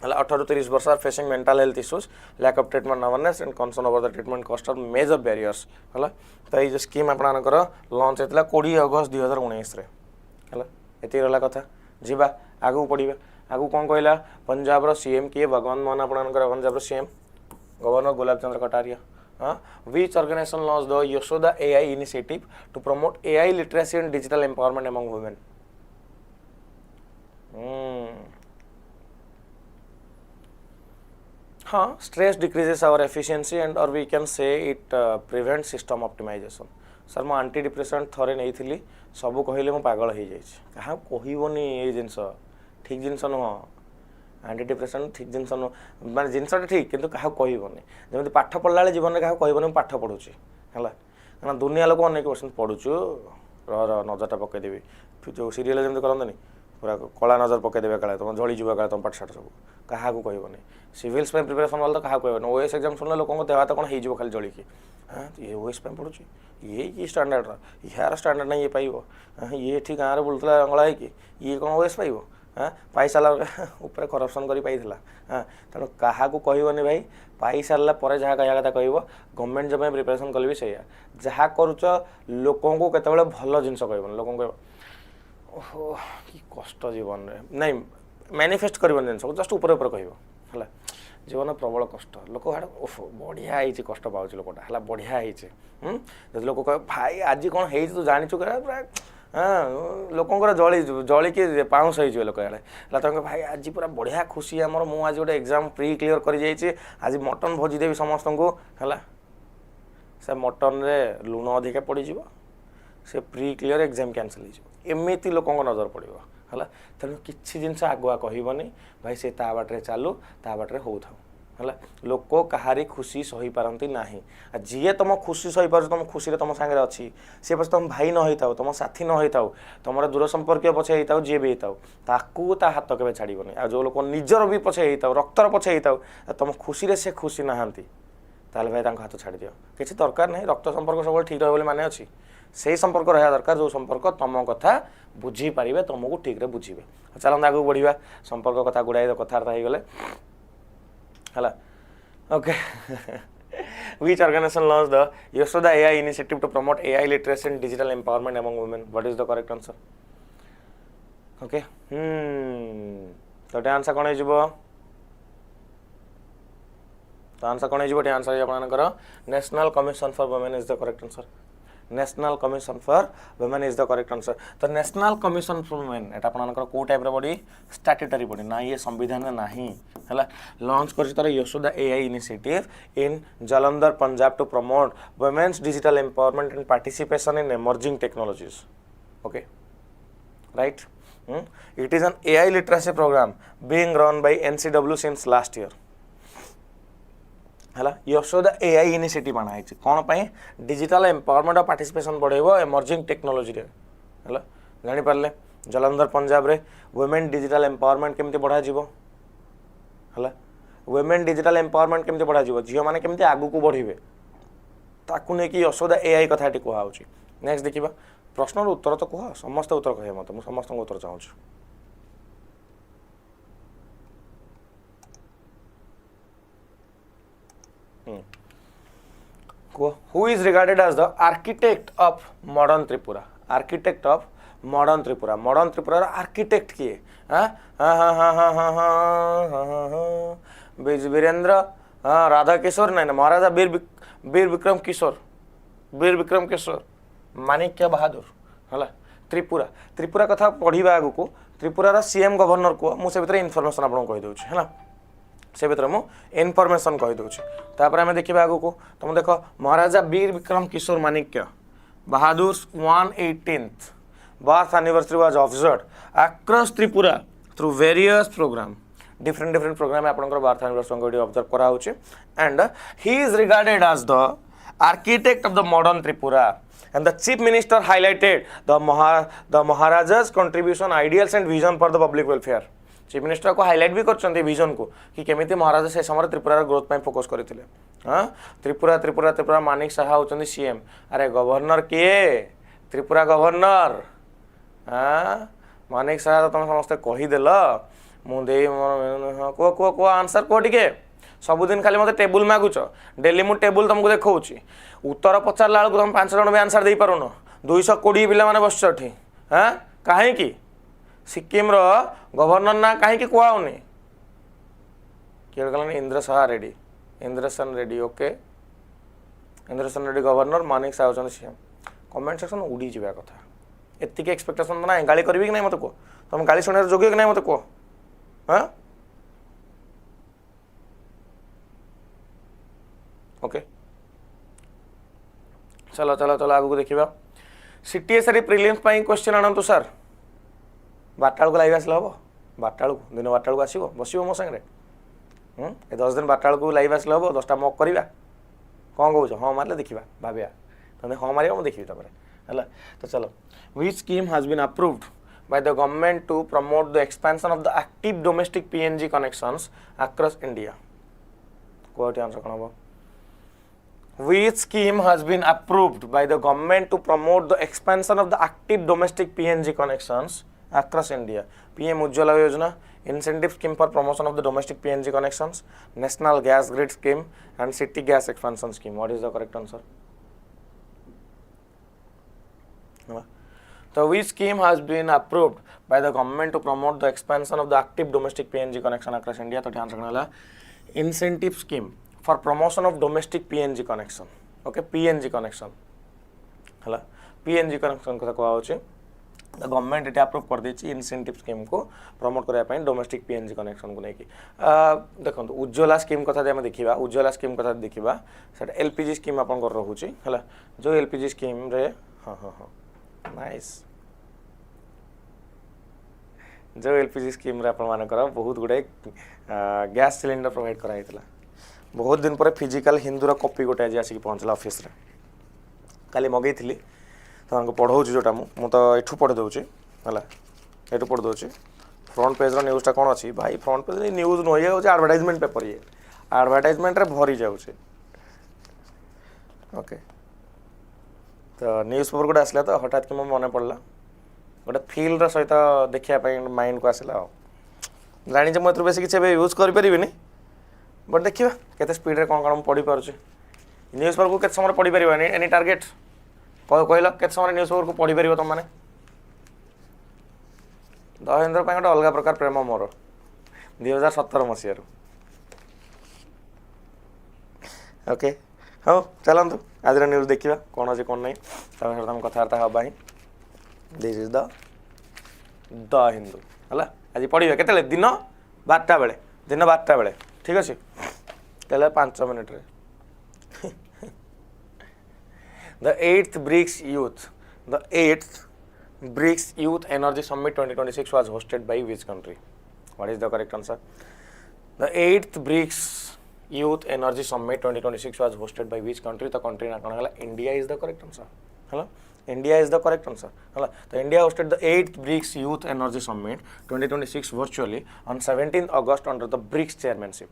18 to 30 वर्ष are facing mental health issues lack of treatment awareness and concern over the treatment cost are major barriers है तो ये स्कीम आपंकर लॉन्च होता 20 अगस्त 2019 है ये रहा कथा जीवा आगू पढ़ा आगू कौन कहला पंजाब सीएम किए भगवान मोहन आपंकर Punjab CM governor gulab Chandra Kataria which organization launched the Yashoda AI initiative to promote AI literacy and digital empowerment among women? हाँ, stress decreases our efficiency and or we can say it prevents system optimization. Sir मो आंटी डिप्रेशन थरे नहीं थी सबू कहले मो पागल हो जाए क्या कहबनी ये जिनस ठीक जिनस नुह आंटी डिप्रेशन ठीक जिनस नुह माने जिनसटा ठीक किंतु क्या कहबनी जमी पाठ पढ़ला बेले जीवन में क्या कहबनी पाठ पढ़ुची है दुनिया लोक अनेक क्वेश्चन पढ़ुचु नजरटा पकईदेवी जो सीरियल जमी करते पूरा कला नजर पकईदेवे काले तुम जलीज काले तुम पाठशाठ सब क्या कहबनी सिविल्स प्रिपेरेसन वाला तो क्या कहबनी ओएस एग्जाम शुणिले लोक देह हाथ कौन हो खाली जलिकी हाँ ये ओएस पढ़ुची ये स्टांडर्ड यार स्टांडर्ड नहीं ये पाइब ये ठीक गाँव में बुलूला अंगला है कि ये कौन ओएस पाइब हाँ पाई सारा ऊपर करप्शन कर पाइला हाँ तेणु क्या कहबनी भाई पाई सारा पर जहाँ कह कथा कह गवर्नमेंट जब प्रिपेरेसन कल भी सैया जहाँ करुच लोक केत भल जिन कहबनी लोक कह ओहो कि कष्ट जीवन में नहीं मैनिफेस्ट कर जिन जस्ट ऊपर ऊपर कह जीवन प्रबल कष्ट लोक ओफ बढ़िया होती कष्ट पाँच लोकटा है बढ़िया होती लोक कह भाई आज कौन हो तू जाचु पूरा हाँ लोकंर जली जलिकी पाउंस हो लोक आड़े तुम भाई आज पूरा बढ़िया खुशी आमर मुझे आज गोटे एग्जाम प्री क्लीयर कर आज मटन भोजिदेवी समस्त को है से मटन रे लुण अधिका पड़ज से प्री क्लीयर एग्जाम कैंसल होमती लोक नजर पड़ो है तेणु किसी जिनस आगुआ कहबनी भाई से ता बाटे चालू ता बाटे हो है लोक कहारी खुशी सही पारती ना जी तुम खुशी सही पार तुम खुशी तुम सागर अच्छी सी पचे तुम भाई न होता तुम साथी न होता तुम दूर संपर्क पछे होता जी भी होता हाथ के छाड़बनी आ जो लोक निजर भी पछे होता रक्तर पछे होता तुम खुशी से खुशी नहांती ताल भाई हाथ छाड़ दियो किसी दरकार नहीं रक्त संपर्क सब ठीक रही माने अच्छी से संपर्क रहा दरकार जो संपर्क तुम कथा बुझी पारे तुमको ठीक बुझे चलते आगे बढ़िया संपर्क कथा गुड़ाई कथबार्ता हो गले है okay which organization launched the Yashoda AI initiative to promote AI literacy and digital empowerment among women? What is the correct answer? Okay. तो आंसर कौन हो तो आंसर कौन हो आंसर आपनकर national commission for women is the correct answer national commission for women is the correct answer तो नेशनल कमिशन फॉर वुमेन एटा आपनकर को टाइप रे बॉडी स्टैट्यूटरी बॉडी ना ये संविधान में नाही हला लॉन्च कर तर Yashoda AI initiative in Jalandhar Punjab to promote women's digital empowerment and participation in emerging technologies okay right it is an AI literacy program being run by NCW since last year है यशोदा एआई इनिशिएटिव बनाई कौन पाई डिजिटल एम्पावरमेंट और पार्टिसिपेशन बढ़ेबो एमर्जिंग टेक्नोलॉजी रे है जानि पारले जलंधर पंजाब रे वुमेन डिजिटल एम्पावरमेंट केमती बढ़ा जीवो है वुमेन डिजिटल एम्पावरमेंट केमती बढ़ा जीवो झियो माने केमती आगु को बढ़िबे ताकू ने कि यशोदा एआई कथाटी कहआ होची नेक्स्ट देखिबा प्रश्न उत्तर तो कह समस्त उत्तर कहे मत मुझे समस्त उत्तर चाहूँ who is regarded as the architect of modern Tripura architect of modern Tripura architect किए वीरेंद्र राधा किशोर नहीं महाराजा वीर विक्रम किशोर माणिक्य बहादुर है त्रिपुरा त्रिपुरा कथा पढ़ा आगु को त्रिपुरार सीएम गवर्नर को मुझे भीतर इनफॉरमेशन आपको कहीदे है से भीतर मुझे इनफॉरमेशन कहीदे तापर आम देखा आगु को तुम देख Maharaja Bir Bikram Kishore Manikya Bahadur 118th birth anniversary was observed across Tripura through various program different program आपंकर बर्थ एनिवर्सरी ऑब्जर्व कराऊे and he is regarded as the architect of the modern Tripura and the chief minister highlighted the Maharaja's contribution ideals and vision for the public welfare chief minister को highlight भी करछन्ते vision को कि केमिति महाराजा से समय त्रिपुरा ग्रोथ पे फोकस करथिले हां त्रिपुरा मानिक साहा होचंदी सीएम अरे गवर्नर किए त्रिपुरा गवर्नर हां मानिक साहा तो तुम समस्त कहि देल मु दे को आंसर को टिके सबुदिन खाली मत टेबुल मागुच डेली मु टेबुल तुमको देखा उत्तर पचारा बेलू तुम 5 जन भी आंसर दे पारुन 220 पिला माने बस हाँ कहीं सिक्किम गवर्नर ना कहीं कहनी किए कहलानी इंद्रसाहा रेड्डी इंद्रसन रेड्डी ओके इंद्रसन रेड्डी गवर्नर मानिक साहा होचन सीएम कमेंट सेक्शन उड़ी जावा कथा एतिक एक्सपेक्टेशन ना गाली करी कि नहीं मत कह तुम गाली शुण योग्य कि नहीं मत कह हाँ ओके चलो चलो चलो आगू देखा सीटीएसआर प्रिलिम्स क्वेश्चन आणतु सर 12 को लाइव आसले हम 12 को दिन 12 को आसो बस मो सागे 10 दिन 12 को लाइव आसले हम 10टा मक करवा कौन कौन हाँ मारे देखा भाविया तुम हाँ मार मुझे देखी है तो चलो which scheme has been approved by the government to promote the expansion of the active domestic PNG connections across India कोटी आंसर कौन हम Which scheme has been approved by the government to promote the expansion of the active domestic PNG connections across India? PM Ujjwala Yojana, incentive scheme for promotion of the domestic PNG connections, national gas grid scheme, and city gas expansion scheme. What is the correct answer? So, which scheme has been approved by the government to promote the expansion of the active domestic PNG connection across India? तो ध्यान रखना incentive scheme for promotion of domestic PNG connection. Okay, PNG connection हला PNG connection कथा कहवा होचे द गवर्नमेंट एटा अप्रूव कर देछि इंसेंटिव स्कीम को प्रमोट करया पई डोमेस्टिक PNG कनेक्शन को नेकी देखंतु उज्ज्वला स्कीम कथा जे हम देखिबा उज्ज्वला स्कीम कथा देखिबा सेटा LPG स्कीम आपन कर रहूची हला जो LPG स्कीम रे हां हां हां नाइस जो LPG स्कीम रे अपन मानकर बहुत गुडे गैस सिलेंडर प्रोवाइड करा हितला बहुत दिन पर फिजिकल हिंदूर कॉपी गोटे आज आसिक पहुँचला ऑफिस रे काली मगैथिली तो पढ़ाऊँ जोटा मु तो एठू पढ़ी दूसरी है एठू पढ़ी दूसरी फ्रंट पेज न्यूज़टा कौन अच्छी भाई फ्रंट पेज न्यूज नुह ये एडवर्टाइजमेंट पेपर ये एडवर्टाइजमेंट रे भरी जाऊे ओके तो न्यूज़ पेपर गोटे आसला तो हठात कि मो मन पड़ला गोटे फिल्ड सहित देखापी माइंड को आसला जानी मुझे बेस किसी यूज करें बट देखा केते स्पीड रे कौन कौन पढ़ी पार्छ न्यूज़ पेपर को केते समय पढ़ी पार एनी टार्गेट कहल के समय न्यूज़ पेपर को पढ़ी पार तुम मैंने दहेन्द्र गोटे अलग प्रकार प्रेम मोर 2017 मसीह ओके हाँ चलतु आज न्यूज़ देखा कौन अच्छे कौन नहीं तुम कथबार्ता हाँ दिस इज द हिंदू है आज पढ़ा के दिन 12टा बेले दिन 12टा बेले ठीक अच्छे चल 5 मिनट रे The 8th BRICS Youth Energy Summit 2026 was hosted by which country? What is the correct answer? The 8th BRICS Youth Energy Summit 2026 was hosted by which country? The country na kala India is the correct answer. Hello, India is the correct answer. Hello, so India hosted the 8th BRICS Youth Energy Summit 2026 virtually on 17th August under the BRICS chairmanship.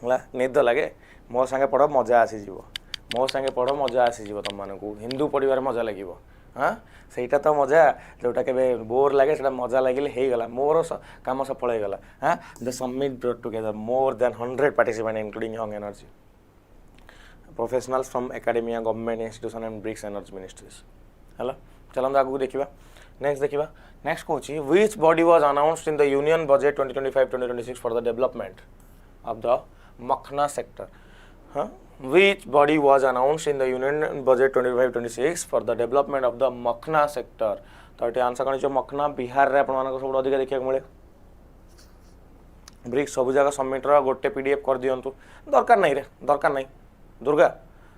Hello, निद लगे मो संगे पढ़ मजा आसीज मो संगे पढ़ मजा आसीज तुम मानक हिंदू पढ़ार मजा लगे हाँ सहीटा तो मजा जोटा के बोर लगे से मजा लगे होगला मोर कम सफल होगला हाँ the summit brought together more than 100 participant including young energy professionals from academia government institution and BRICS energy ministries है चलते आगे देखा नेक्स्ट कौन which body was announced in the union budget 2025-2026 for the development of the makhana sector हाँ which body was announced in the union budget 25-26 for the development of the मखना sector तो ये आंसर कौन मखना बिहार रे अपन सब अधिक देखा मिले ब्रिक्स सब जगह समिट गोटे PDF कर दिंतु दरकार नहीं रे दरकार नहीं दुर्गा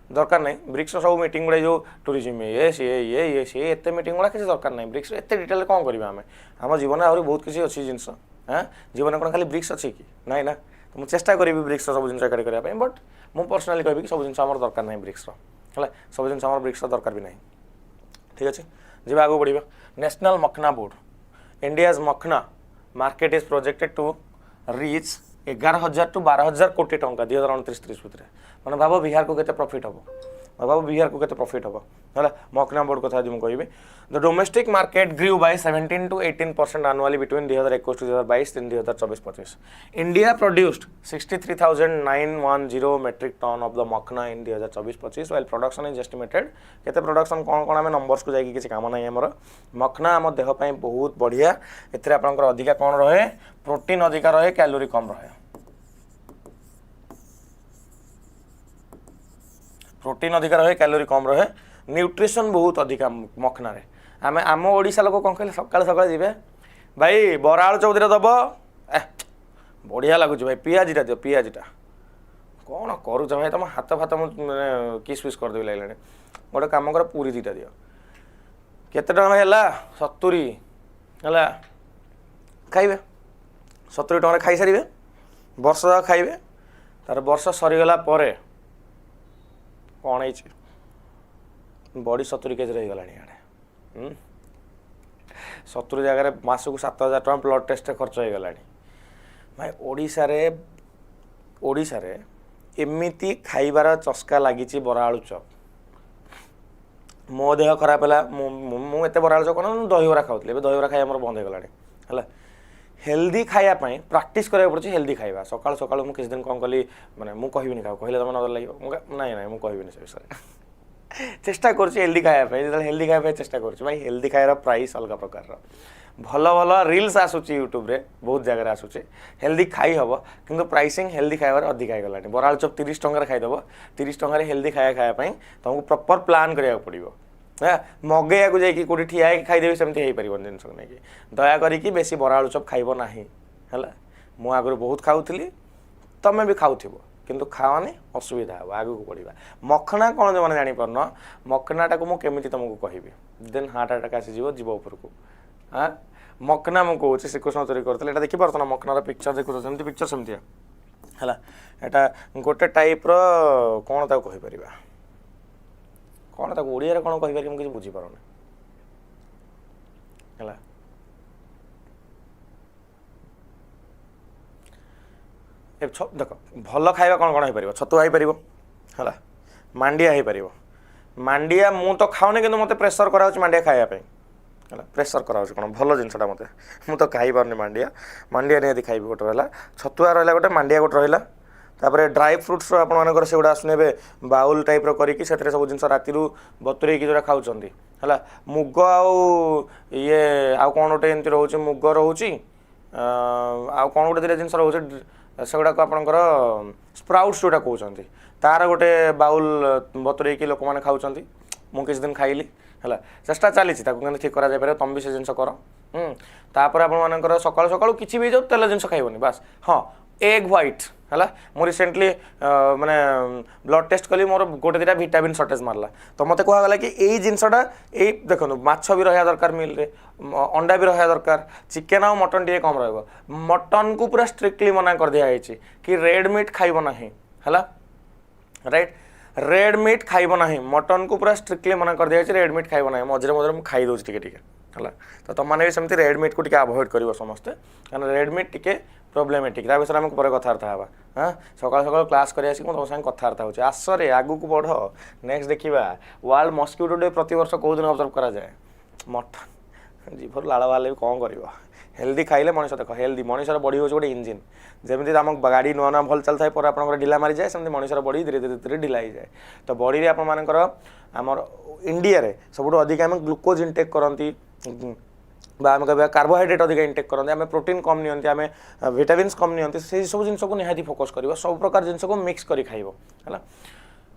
दरकार नहीं ब्रिक्स सब मीटिंग गुड़ा जो टूरिज्म ये सी एत मीटिंग गुड़ा किसी दरकार नहीं ब्रिक्स एत डिटेल कौन करें आम जीवन आहरी बहुत किसी अच्छी जिनस हाँ जीवन कौन खाली ब्रिक्स अच्छी कि नाई ना तो मुझे चेष्टा करी ब्रिक्स सब जिन एकाठी करने बट मुझे पर्सनाली कहि कि सब जिन दरकार नहीं ब्रिक्स है सब जिन ब्रिक्स दरकार भी नहीं ठीक अच्छे जी आगे बढ़ा national makhana board India's makhana market is projected to reach 11,000 to 12,000 कोटी टंका 2029-30 भितर मैंने भाव बिहार को केते प्रॉफिट हम भाव बिहार को केते प्रॉफिट हम है मखना बोर्ड कथा मुझे कहि the domestic market grew by 17 to 18% annually between 2021 to 2022 in 2024-25 India produced 63,910 metric tonnes of the makhana in 2024-25 while production is estimated केते प्रोडक्शन कौन कौन आम नंबर्स को जाकि किसी काम नहीं आमर मखना आम देह बहुत बढ़िया एथिरे आपनकर अधिका कौन रहे प्रोटीन अधिका रहे कैलोरी कम रहे प्रोटीन अधिका रहे कैलोरी कम रहे न्यूट्रिशन बहुत अधिका मखना रे आमे आम ओडिशा लोक कौन कहले सकाल सकाल जीवे भाई बरा आलू चौधरी दब बढ़िया लगुच भाई पियाजीटा दियो पियाजीटा कौन करुच भाई तुम हाथ फात मैंने किस पिस करदेवी लगे गोटे कम कर पूरी दीटा दियो केते टका भाई है 70 है खाइबे 70 टका खाई सारे वर्ष जाक खाइबे तार वर्ष सरीगला पर कौन है बॉडी 70 केजी रही गलानी आड़े 70 जगह मासक 7,000 टका ब्लड टेस्ट खर्च हो गला भाई ओडिशा रे एमती खाइबार चस्का लगी बरा आलू चप मो देह खराब है मुझे बरा आलू चप कौन दहीबरा खाऊली दहीबरा खाई मोर बंद हो गला हेल्दी खायापी प्राक्ट कराया पड़े हेल्दी खाଇବା सकाल सकाल मुझे किसी दिन कौन कली मैंने मुझे कहबी क्या कहले तुम नजर लगे ना ना मुझे कहबी से विषय चेष्टा करुच्ची हेल्दी खाया जो हेल्दी खाया चेष्टा करुच्ची भाई हेल्दी खायर प्राइस अलग प्रकार भल भल रिल्स आसूची यूट्यूब रे बहुत जगह आसूची हेल्दी खाई हम किंतु प्राइसिंग हेल्दी खाइबार अधिक होगा बरा आलुचप 30 टंकार खाईदेव 30 टंकार हेल्दी खाया खायापाई तुमको प्रॉपर प्लान करा पड़ो हाँ मगेया को जाकि कौटी ठिया खाईदेवी सेमती हो पार जिन नहीं दया करी बेसी बरा आलुचप खाइब ना है मु आगु बहुत खाऊली तमें भी खाऊ किंतु खाओनी असुविधा हम आगू को पड़ा मखना कौन जो मैंने जापार मखनाटा को मुझे तुमको कहि देन हार्ट अटैक आसीज जीव उपरको हाँ मखना मुझे कहूँ श्रीकृष्ण चोरी करते देखिपार ना मखनार पिक्चर देखुच सेमती पिक्चर सेमती है गोटे टाइप कौन ताको कहि परिबा कौन ताको ओडिया रे कौन कहि पारि मुझे बुझी पारुनी हला देख भल खाଇବା कौन कौन हो पार छतुआ हो पार है मांडिया हो पार मांडिया मु तो खाऊनी कि मत प्रेसर कराऊँ मांडिया खायापी है प्रेसर कराऊँ कौन भल जिनसा मत मु तो खाई पारनी मांडिया मांडिया निहाती खाइबी गोटे रहा छतुआ रहा गोटे मांडिया गोटे रहा तापर ड्राई फ्रुट्स आपर से गुड़ा आसने बाउल टाइप करके सब जिन राति बतुरे जो खाऊँ है मुग ये आउ कौन गोटे एमती रोचे मुग रोचे आउ कौन गोटे दुटा जिन रोचे से गुड़ाक आपंकर स्प्राउट्स जोटा कहते तार गोटे बाउल बतुरे लोक मैंने खाऊँ मुझे किसी दिन खाइली है चेष्टा चली ठीक कर तुम भी से जिन कर तापर आपर सकाल सकाल किसी भी जाऊ तेल जिन खाइबनी बास हाँ एग व्हाइट है मु रिसेंटली माने ब्लड टेस्ट कली मोर गोटे दुटा विटामिन सर्टेज मारला तो मत कहगला कि यही जिनसा ये देखो माछ भी रहा दरकार मिल रे अंडा भी रहा दरकार चिकेन और मटन टे कम रटन को पूरा स्ट्रिक्टली मना कर दिखाई कि रेड मीट खाइब ना है राइट रेड मीट खाइब ना मटन को पूरा स्ट्रिक्टली मना कर दिखाई रेड मीट खाइब ना मझे मझे मुझे खाई दूसरी टे है तो तुम मैंने भी सेमती रेड मीट को अवॉइड कर समस्ते कारण रेड मीट टे प्रोब्लेमेटिक विषय आम पर कथबार्ता हाँ हाँ सकाल सकाल क्लास कर तुम साथ कथबार्ता हो आसरे आगू को बढ़ नेक्स्ट देखा वर्ल्ड मस्क्यूटो डे प्रति वर्ष कौ दिन ऑब्जर्व करा जाए मटन जीभर लाड़ बाहर कौन कर हेल्दी खाइले मनीष देख हेल्दी मनीषर बॉडी हूँ गोटे इंजिन जमी आम गाड़ी नुआ नुआ भल चलता है पर आप ढिला मारी जाए सेमती मनीषर बॉडी धीरे धीरे धीरे ढिला हो जाए तो बॉडी आपर आमर इंडिया रे सबुठ अधिक आम ग्लुकोज इनटेक करती आम कह कार्बोहाइड्रेट अधिक इनटेक करते आम प्रोटीन कम नियंती आम विटामिन्स कम नियंती से सब जिन को निहाती फोकस कर सब प्रकार जिन को मिक्स कर खाइब है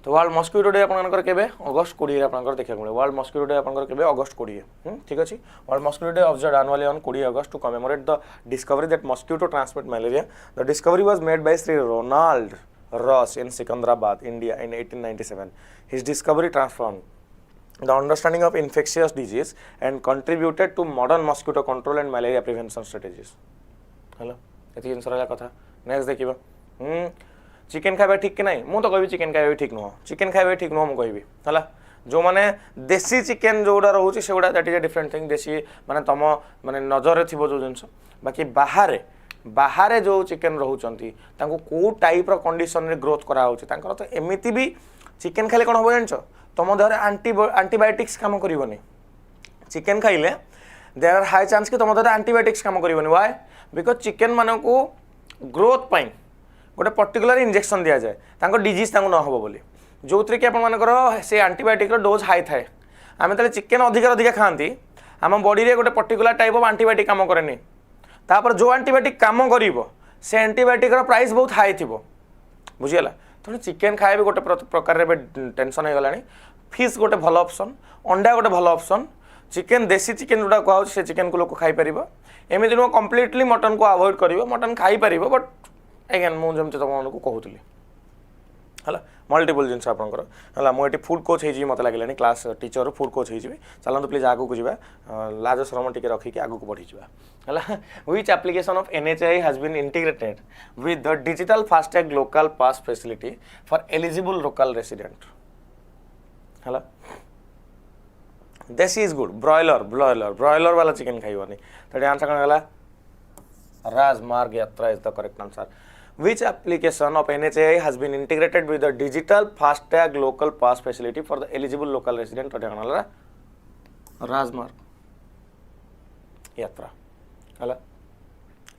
तो वर्ल्ड मस्क्यूटो डे आपंकर केबे अगस्ट 20 आपंकर देखा मिले वर्ल्ड मस्क्यूटो डे आपंकर केबे अगस्ट 20 ठीक अच्छे world mosquito day observed annually on 20 August to commemorate the discovery that mosquito transmit malaria the discovery was made by Shri Ronald Ross in Secunderabad India in 1897 his discovery transformed the understanding of infectious disease and contributed to modern mosquito control and malaria prevention strategies hello ये जिन रहा कथा नेक्स्ट देखिबा चिकेन खाइबा ठीक कि नहीं मु तो कहबी चिकेन खाइबा ठीक नुह चिकेन खाइबा ठीक नुह मु कहबी हला जो माने देसी चिकेन जोड़ा रोचे से गुड़ा that is a different thing देसी माने तम माने नजर रे थिबो जो जिंस बाकी बाहर जो चिकेन रोचंती तांको को टाइप रो कंडीशन रे ग्रोथ करा होची तांकर तो एमिति भी चिकेन खाइले कोन हो जानछो तुम देह एंटीबायोटिक्स काम करनी चिकेन खाइले देर आर हाई चांस कि तुम देह एंटीबायोटिक्स काम करनी व्हाई बिकज चिकेन मान को ग्रोथ पाई गोटे पर्टिकुलर इंजेक्शन दि जाए डिजीज न हम बोली जो थी कि आपर से एंटीबायोटिक डोज हाई थाए आम तेल चिकेन अधिक खाती आम बॉडी रे गोटे पर्टिकुलर टाइप ऑफ एंटीबायोटिक काम कैनि तापर जो एंटीबायोटिक काम कर से एंटीबायोटिक प्राइस बहुत हाई थी बुझीगला तेणु चिकेन खाए गोटे प्रकार टेंशन हो गला फिश गोटे भल ऑप्शन अंडा गोटे भल ऑप्शन चिकेन देसी चिकेन जोटा कहूँ से चिकेन को लोग खाई पार एमती नुह कम्प्लीटली मटन को अवॉइड कर मटन खाई पार बट अगेन मुझे तुमको कहूली है मल्टीपल जिन आपंकर है मुझे फुड कोच हो मत लगे क्लास टीचर फुड कोच हो चलते प्लीज आगू को जा लाज श्रम टी रखिक आगू को बढ़ी है which application of NHI has been integrated with the digital FASTag local pass facility for eligible local resident है देसी इज गुड ब्रॉयलर वाला चिकेन खाइबनी तो आंसर कौन है राजमार्ग यात्रा is the correct answer which application of NHI has been integrated with the digital FASTag local pass facility for the eligible local resident राजमार्ग यात्रा है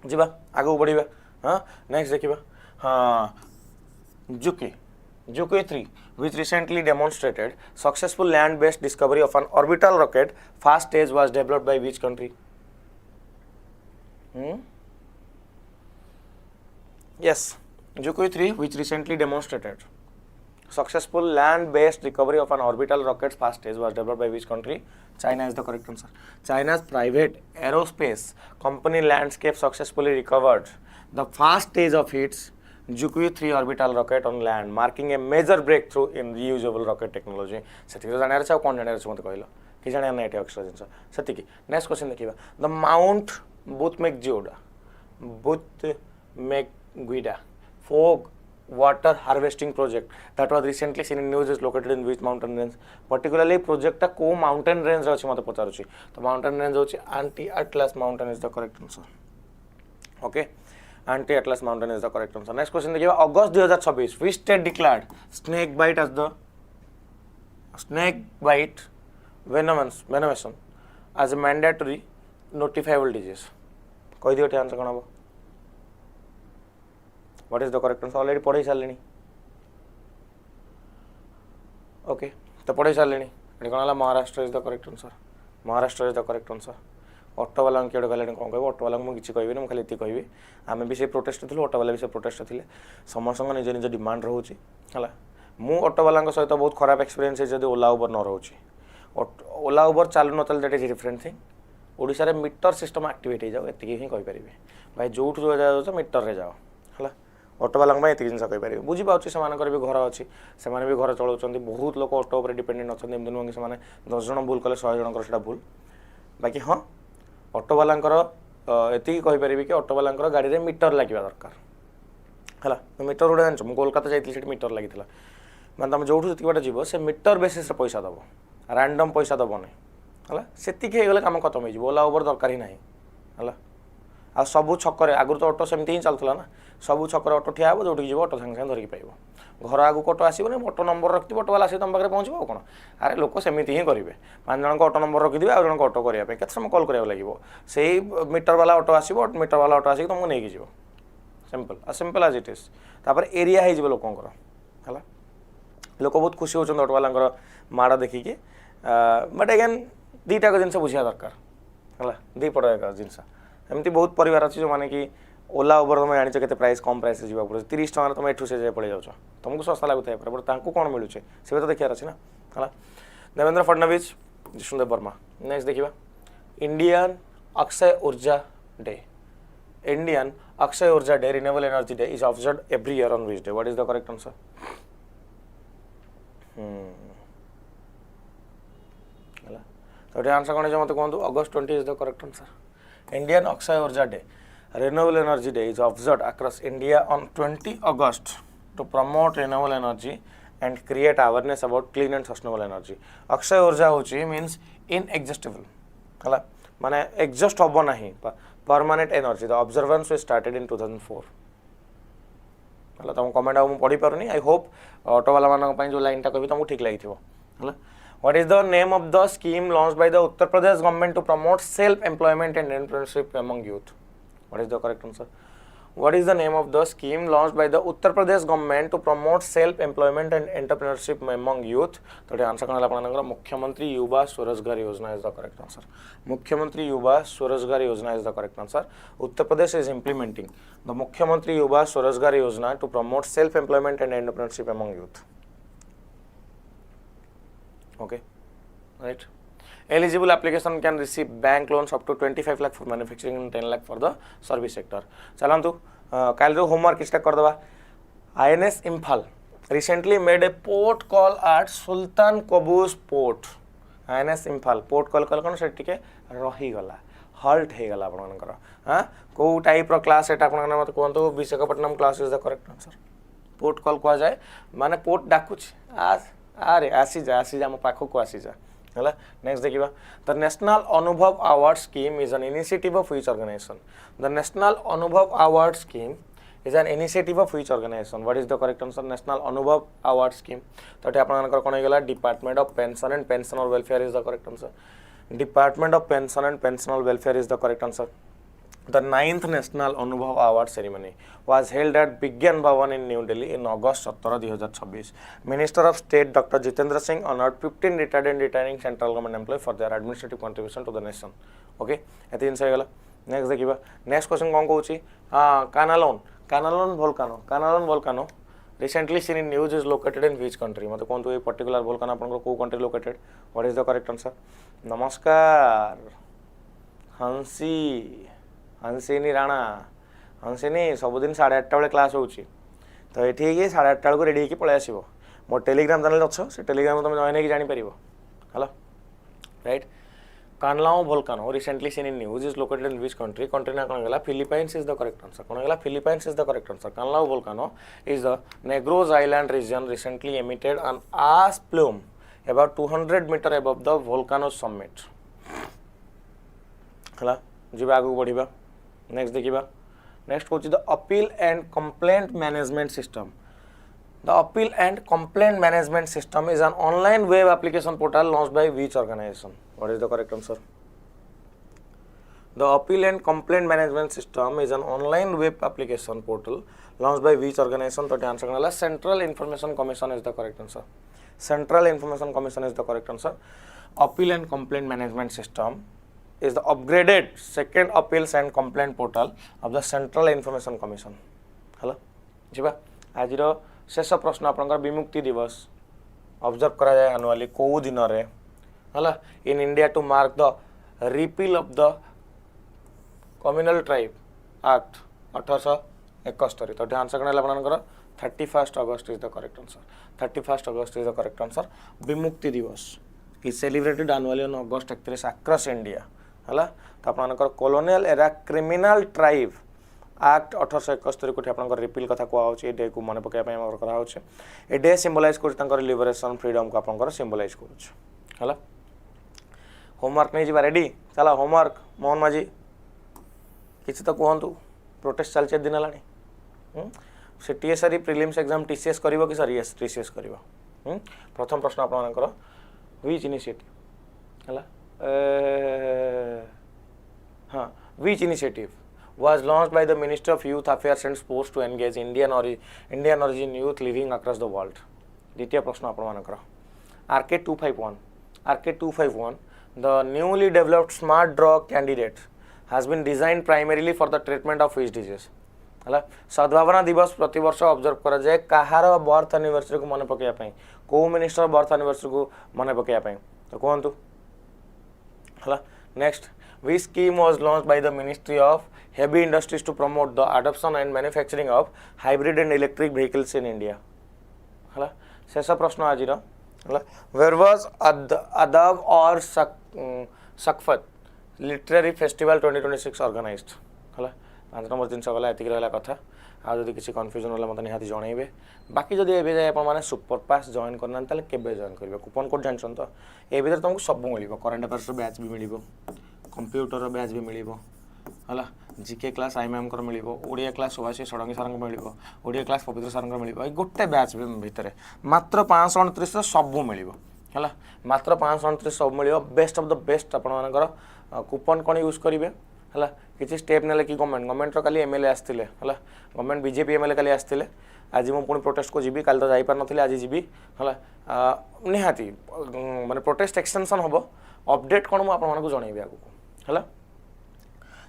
जीवा आगू बढ़िया हाँ नेक्स्ट देखा हाँ जुकी 𝐒𝐀3, which recently demonstrated successful land-based discovery of an orbital rocket, first stage was developed by which country? Yes, 𝐒𝐀3, which recently demonstrated successful land-based recovery of an orbital rocket's first stage was developed by which country? China is the correct answer. China's private aerospace company Landscape successfully recovered the first stage of its 𝐒𝐀3 orbital rocket on land, marking a major breakthrough in reusable rocket technology. ସେତିକି ଜାଣିବାର ଅଛି ଆଉ କ'ଣ ଜାଣିବାର ଅଛି ମୋତେ କହିଲ କି ଜାଣିବାର ନାହିଁ ଏଠି ଏକ୍ସଟ୍ରା ଜିନିଷ ସେତିକି ନେକ୍ସଟ କ୍ୱେଶ୍ଚନ୍ ଦେଖିବା ଦ mount ବୁଥମେଗଜିଡ଼ା fog water harvesting project that was recently seen in news is located in which mountain range particularly project ta ko mountain range रे अछि मते पचारुछि तो mountain range होछि anti atlas mountain is the correct answer okay anti atlas mountain is the correct answer next question देखिबा अगस्त 2026 which state declared snake bite as the snake bite venomation as a mandatory notifiable disease कहि दियो ठी आंसर कोन हबो what is the correct answer already पढ़ी सारलेनी ओके तो पढ़ी सारलेनी एठी कोन हला Maharashtra is the correct answer Maharashtra is the correct answer auto वाला केडो कहले कोन कहबो ऑटो वाला मु किछि कहबे न खाली इति कहबे आमे भी से प्रोटेस्ट थिलु ऑटो वाला भी से प्रोटेस्ट थिले समस्त निज निज डिमांड रहउची हला मु ऑटो वाला सहित बहुत खराब एक्सपीरियंस है जदी ओला उबर न रहउची ओला उबर चालू न चल that is different thing Odisha रे मीटर सिस्टम एक्टिवेट हो जाओ एतिकी ही कहि परिबे भाई जोठ जो जाओ मीटर रे जाओ हला ऑटो वाला एति जिन कहि पारे बुझी पाउछि समानकर भी घर अछि समाने भी घर चलाउछन्ती बहुत लोक ऑटो ऊपर डिपेंडेंट अछन्ती एमदन मंगी समाने 10 जण भूल कले 100 जणकर सेटा भूल बाकी हां ऑटो वालांकर एति कहि परिबे कि ऑटो वालांकर गाड़ी रे मीटर लागिबा दरकार हला मीटर उडा जानछ मु कोलकाता जाइतिल सेट मीटर लागितला माने तम जोठु जति बाटा जीवो से मीटर बेसिस रे पैसा दबो रैंडम पैसा दबो नै हला सेति के गेले काम खत्म हो जिवो ओला ओवर दरकार ही नाही हला आ सबु छकरे आगुर तो ऑटो सेमती ही चलतला ना सबु छकरे ऑटो ठिया हो जोठी जीवो ऑटो संग संग धरकी पाइबो घर आगु ऑटो आसीबो ने ऑटो नंबर रखति ऑटो वाला से तम पाखरे पहुंचबो कोन अरे लोक सेमती ही करिवे पांच जण को ऑटो नंबर रखि दिबे आ जण को ऑटो करिया पे केते समय कॉल करिया लागिबो सेही मीटर वाला ऑटो आसीबो मीटर वाला ऑटो आसी तुमको नेकी जीवो सिंपल एज इट इज तापर एरिया हे जीवो लोकंकर हला लोक बहुत खुशी होचन ऑटो वालांकर माडा देखि के बट अगेन दीटा को जिनस बुझिया दरकार हला दी पडा का जिनस एमती बहुत परिवार अछि जो माने कि ओला उबर तुम जानिछ केते प्राइस कम प्राइस से जीवा पड़े 30 टका तुम एठु से जाय पड़े जाउछ तुमको सस्ता लागुथाय पर तांको कोन मिलुछे से तो देखियार अछि ना हला देवेंद्र फडणवीस जिष्णुदेव वर्मा नेक्स्ट देखिबा इंडियन अक्षय ऊर्जा day renewable energy day is observed every year on which day what is the correct answer हला तो आंसर कोन जे मते कोंतु अगस्त 20 is the correct answer Indian Akshay Urja Day, Renewable Energy Day, is observed across India on 20 August to promote renewable energy and create awareness about clean and sustainable energy. Akshay Urja hochi means inexhaustible. Hala, mane exhaust hobo nahi, permanent energy. The observance was started in 2004. Hala, तुम comment आउ मु पढ़ी पारुनी. I hope ऑटो वाला मानक पई जो लाइन टा कहबी तुमको ठीक लागिथिबो. हाला What is the name of the scheme launched by the Uttar Pradesh government to promote self-employment and entrepreneurship among youth? What is the correct answer? What is the name of the scheme launched by the Uttar Pradesh government to promote self-employment and entrepreneurship among youth? तो ये आंसर करना अपना मुख्यमंत्री युवा स्वरोजगार योजना is the correct answer. मुख्यमंत्री युवा स्वरोजगार योजना is the correct answer. Uttar Pradesh is implementing the मुख्यमंत्री युवा स्वरोजगार योजना to promote self-employment and entrepreneurship among youth. Okay, right. Eligible application can receive bank loans up to 25 lakh for manufacturing and 10 lakh for the service sector. चलंतु काल रो होमवर्क स्टार्ट कर दबा. INS Imphal recently made a port call at Sultan Qaboos port. INS Imphal port call कल कोन सेट के रही गला halt हे गला आपन कर हां को टाइप रो क्लास एटा आपन मत कोंतो Visakhapatnam class is the correct answer. Port call को जाए माने पोर्ट डाकुछ आज अरे आसी जा हम पाखो को आसी जा हला. नेक्स्ट देखिबा the national Anubhav award scheme is an initiative of which organisation. The national Anubhav award scheme is an initiative of which organisation. What is the correct answer. National Anubhav award scheme तो आपन मानकर कोन गेला department of pension and pensioner welfare is the correct answer. Department of pension and pensioner welfare is the correct answer. The 9th National Anubhav Award Ceremony was held at Vigyan Bhavan in New Delhi in August 17, 2026. Minister of State Dr. Jitendra Singh honored 15 retired and retiring central government employees for their administrative contribution to the nation. Okay, एति जिनस होगला. Next देखिबा. Next question कौन कहूची? Canalon volcano recently seen in news is located in which country? मतलब कौन तो ये particular volcano आपन को country located? What is the correct answer? नमस्कार. हंसिनी राणा हंसिनी सबुदिन 8:30 बेले क्लास होउची तो एठी कि 8:30 बेले रेडी होके पळे आसीबो मो टेलीग्राम चैनल अच्छो से टेलीग्राम तुम जॉइन होके जानि परिबो hello right Kanlaon volcano recently seen in news is located in which country country ना कोन गेला Philippines is the correct answer कोन गेला Philippines is the correct answer Kanlaon volcano is the Negros island region recently emitted an ash plume about 200 मीटर above the volcano summit हला जीवा आगु बढ़िबा नेक्स्ट देखिबा नेक्स्ट होची the appeal and complaint management system the appeal and complaint management system is an online web application portal launched by which organisation what is the correct answer the appeal and complaint management system is an online web application portal launched by which organisation तो आंसर करला central information commission is the correct answer central information commission is the correct answer appeal and complaint management system is the upgraded second appeals and complaint portal of the Central Information Commission. Hello जीवा आज रो शेष प्रश्न आपनकर विमुक्ति दिवस ऑब्जर्व करा जाए एनुअली को दिन रे हला in India to mark the repeal of the communal tribe act 1871 तो आंसर करला आपनकर 31 August is the correct answer 31 August is the correct answer Vimukti Diwas is celebrated annually on August 31 across India हला तो आपनकर colonial era criminal tribe act 1871 को आपनकर रिपील कथा को आउछ ए डे को मन पकाय पय हमर करा होछ ए डे सिंबलाइज कर तंकर लिबरेशन फ्रीडम को आपनकर सिंबलाइज करूछ हला होमवर्क नै जिबा रेडी चला होमवर्क मोहन माजी किछ तो कहंतु प्रोटेस्ट चल दिन लानी से टीएसआर प्रीलिम्स एग्जाम टीसीएस करिवो कि सर यस टीसीएस करिवो प्रथम प्रश्न आपनकर व्हिच इनिशिएटिव हला which initiative was launched by the Ministry of Youth Affairs and Sports to engage Indian origin youth living across the world? द्वितीय प्रश्न आपनकर RK251 the newly developed smart drug candidate has been designed primarily for the treatment of which disease? हला सद्भावना दिवस प्रति वर्ष ऑब्जर्व करा जाए कहार बर्थ एनिवर्सरी को मन पकेया पई को मिनिस्टर बर्थ एनिवर्सरी को मन पकेया पई तो कोहंतु हला next which scheme was launched by the Ministry of Heavy Industries to promote the adoption and manufacturing of hybrid and electric vehicles in India? हला शेष प्रश्न आज रो हला where was Adab or Sakfat literary festival 2026 organized? हला 5 नंबर 300 गला एतिक रहला कथा आ जदि किसी कंफ्यूजन होला मते निहाती जणैबे बाकी जदि एबे जाय अपन माने सुपर पास जॉइन करना ताले केबे जॉइन करबे कूपन कोड जानछन तो ए भीतर तुमको सब मिलिबो करंट अफेयर्स बैच भी मिलिबो कंप्यूटर बैच भी मिलिबो हला जीके क्लास आई मैम कर मिलिबो ओडिया क्लास सुभाषी षडंगी सरंग मिलिबो ओडिया क्लास पवित्र सरंग मिलिबो ए गोटे बैच भीतर मात्र 529 सब मिलिबो हला मात्र 529 सब मिलिबो बेस्ट ऑफ द बेस्ट अपन मानकर कूपन कोन यूज करिवे हला किछि स्टेप नेले कि गवर्नमेंट रो काली एमएलए आस्तिले हला गवर्नमेंट बीजेपी एमएलए काली आस्तिले आज मु पुणी प्रोटेस्ट को जीबी काल तो जाई पार नथिले आज जीबी हला निहाती माने प्रोटेस्ट एक्सटेंशन होबो अपडेट कोन मु आपन मानको जणैबी आगु हला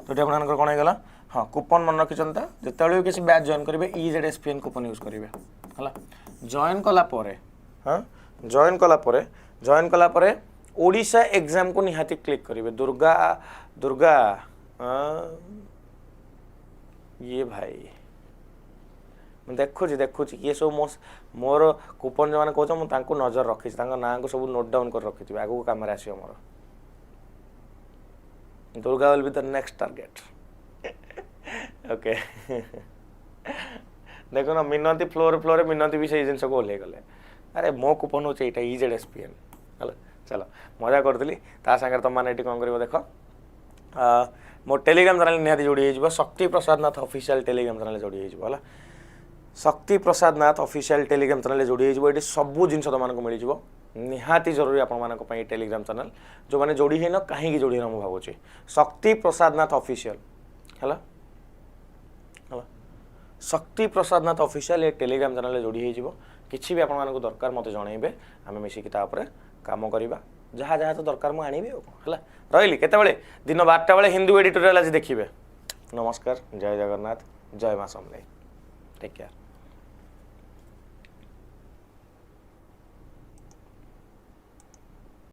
तो आपन मानकर कोन हेगला हां कूपन मन रखिचंता जेतेबेले किछि बैच जॉइन करिवे ईजेडएसपीएन कूपन यूज करिवे हला जॉइन कला परे हां जॉइन कला परे ओडिशा एग्जाम को निहाती क्लिक करिवे दुर्गा ये भाई मैं देखुची ये सब मोर कूपन जो मैंने कहूँ मुझे नजर रखी ना को सब नोट डाउन कर रखी आगू कम आसो मोर Durga will be the next target okay देखो ना मिनती फ्लोर मिनती भी से जिन को ओल्हे गले अरे मो कूपन हो ईजेडएसपीएन हलो चलो मजा करी सागर तुम मैंने कौन कर देख मो टेलीग्राम चैनल निहाती जोड़ी हो शक्ति प्रसाद नाथ ऑफिशियल टेलीग्राम चैनल जोड़ी हो शक्ति प्रसाद नाथ ऑफिशियल टेलीग्राम चैनल जोड़ी हो सबू जिन तुमको मिल निहाती जरूरी आपण टेलीग्राम चैनल जो मैंने जोड़ी है ना कहीं जोड़ी ना मुझे शक्ति प्रसाद नाथ ऑफिशियल है शक्ति प्रसाद नाथ ऑफिशियल ये टेलीग्राम चैनल जोड़ी हो किसी भी आपको दरकार मत जनइबे आम मिसिकी काम करवा जहाँ जहाँ तो दरकार मुझे आनी है रही केत दिन 12टा बेले हिंदू एडिटोरियल आज देखिए नमस्कार जय जगन्नाथ जय माँ समलाई टेक केयर।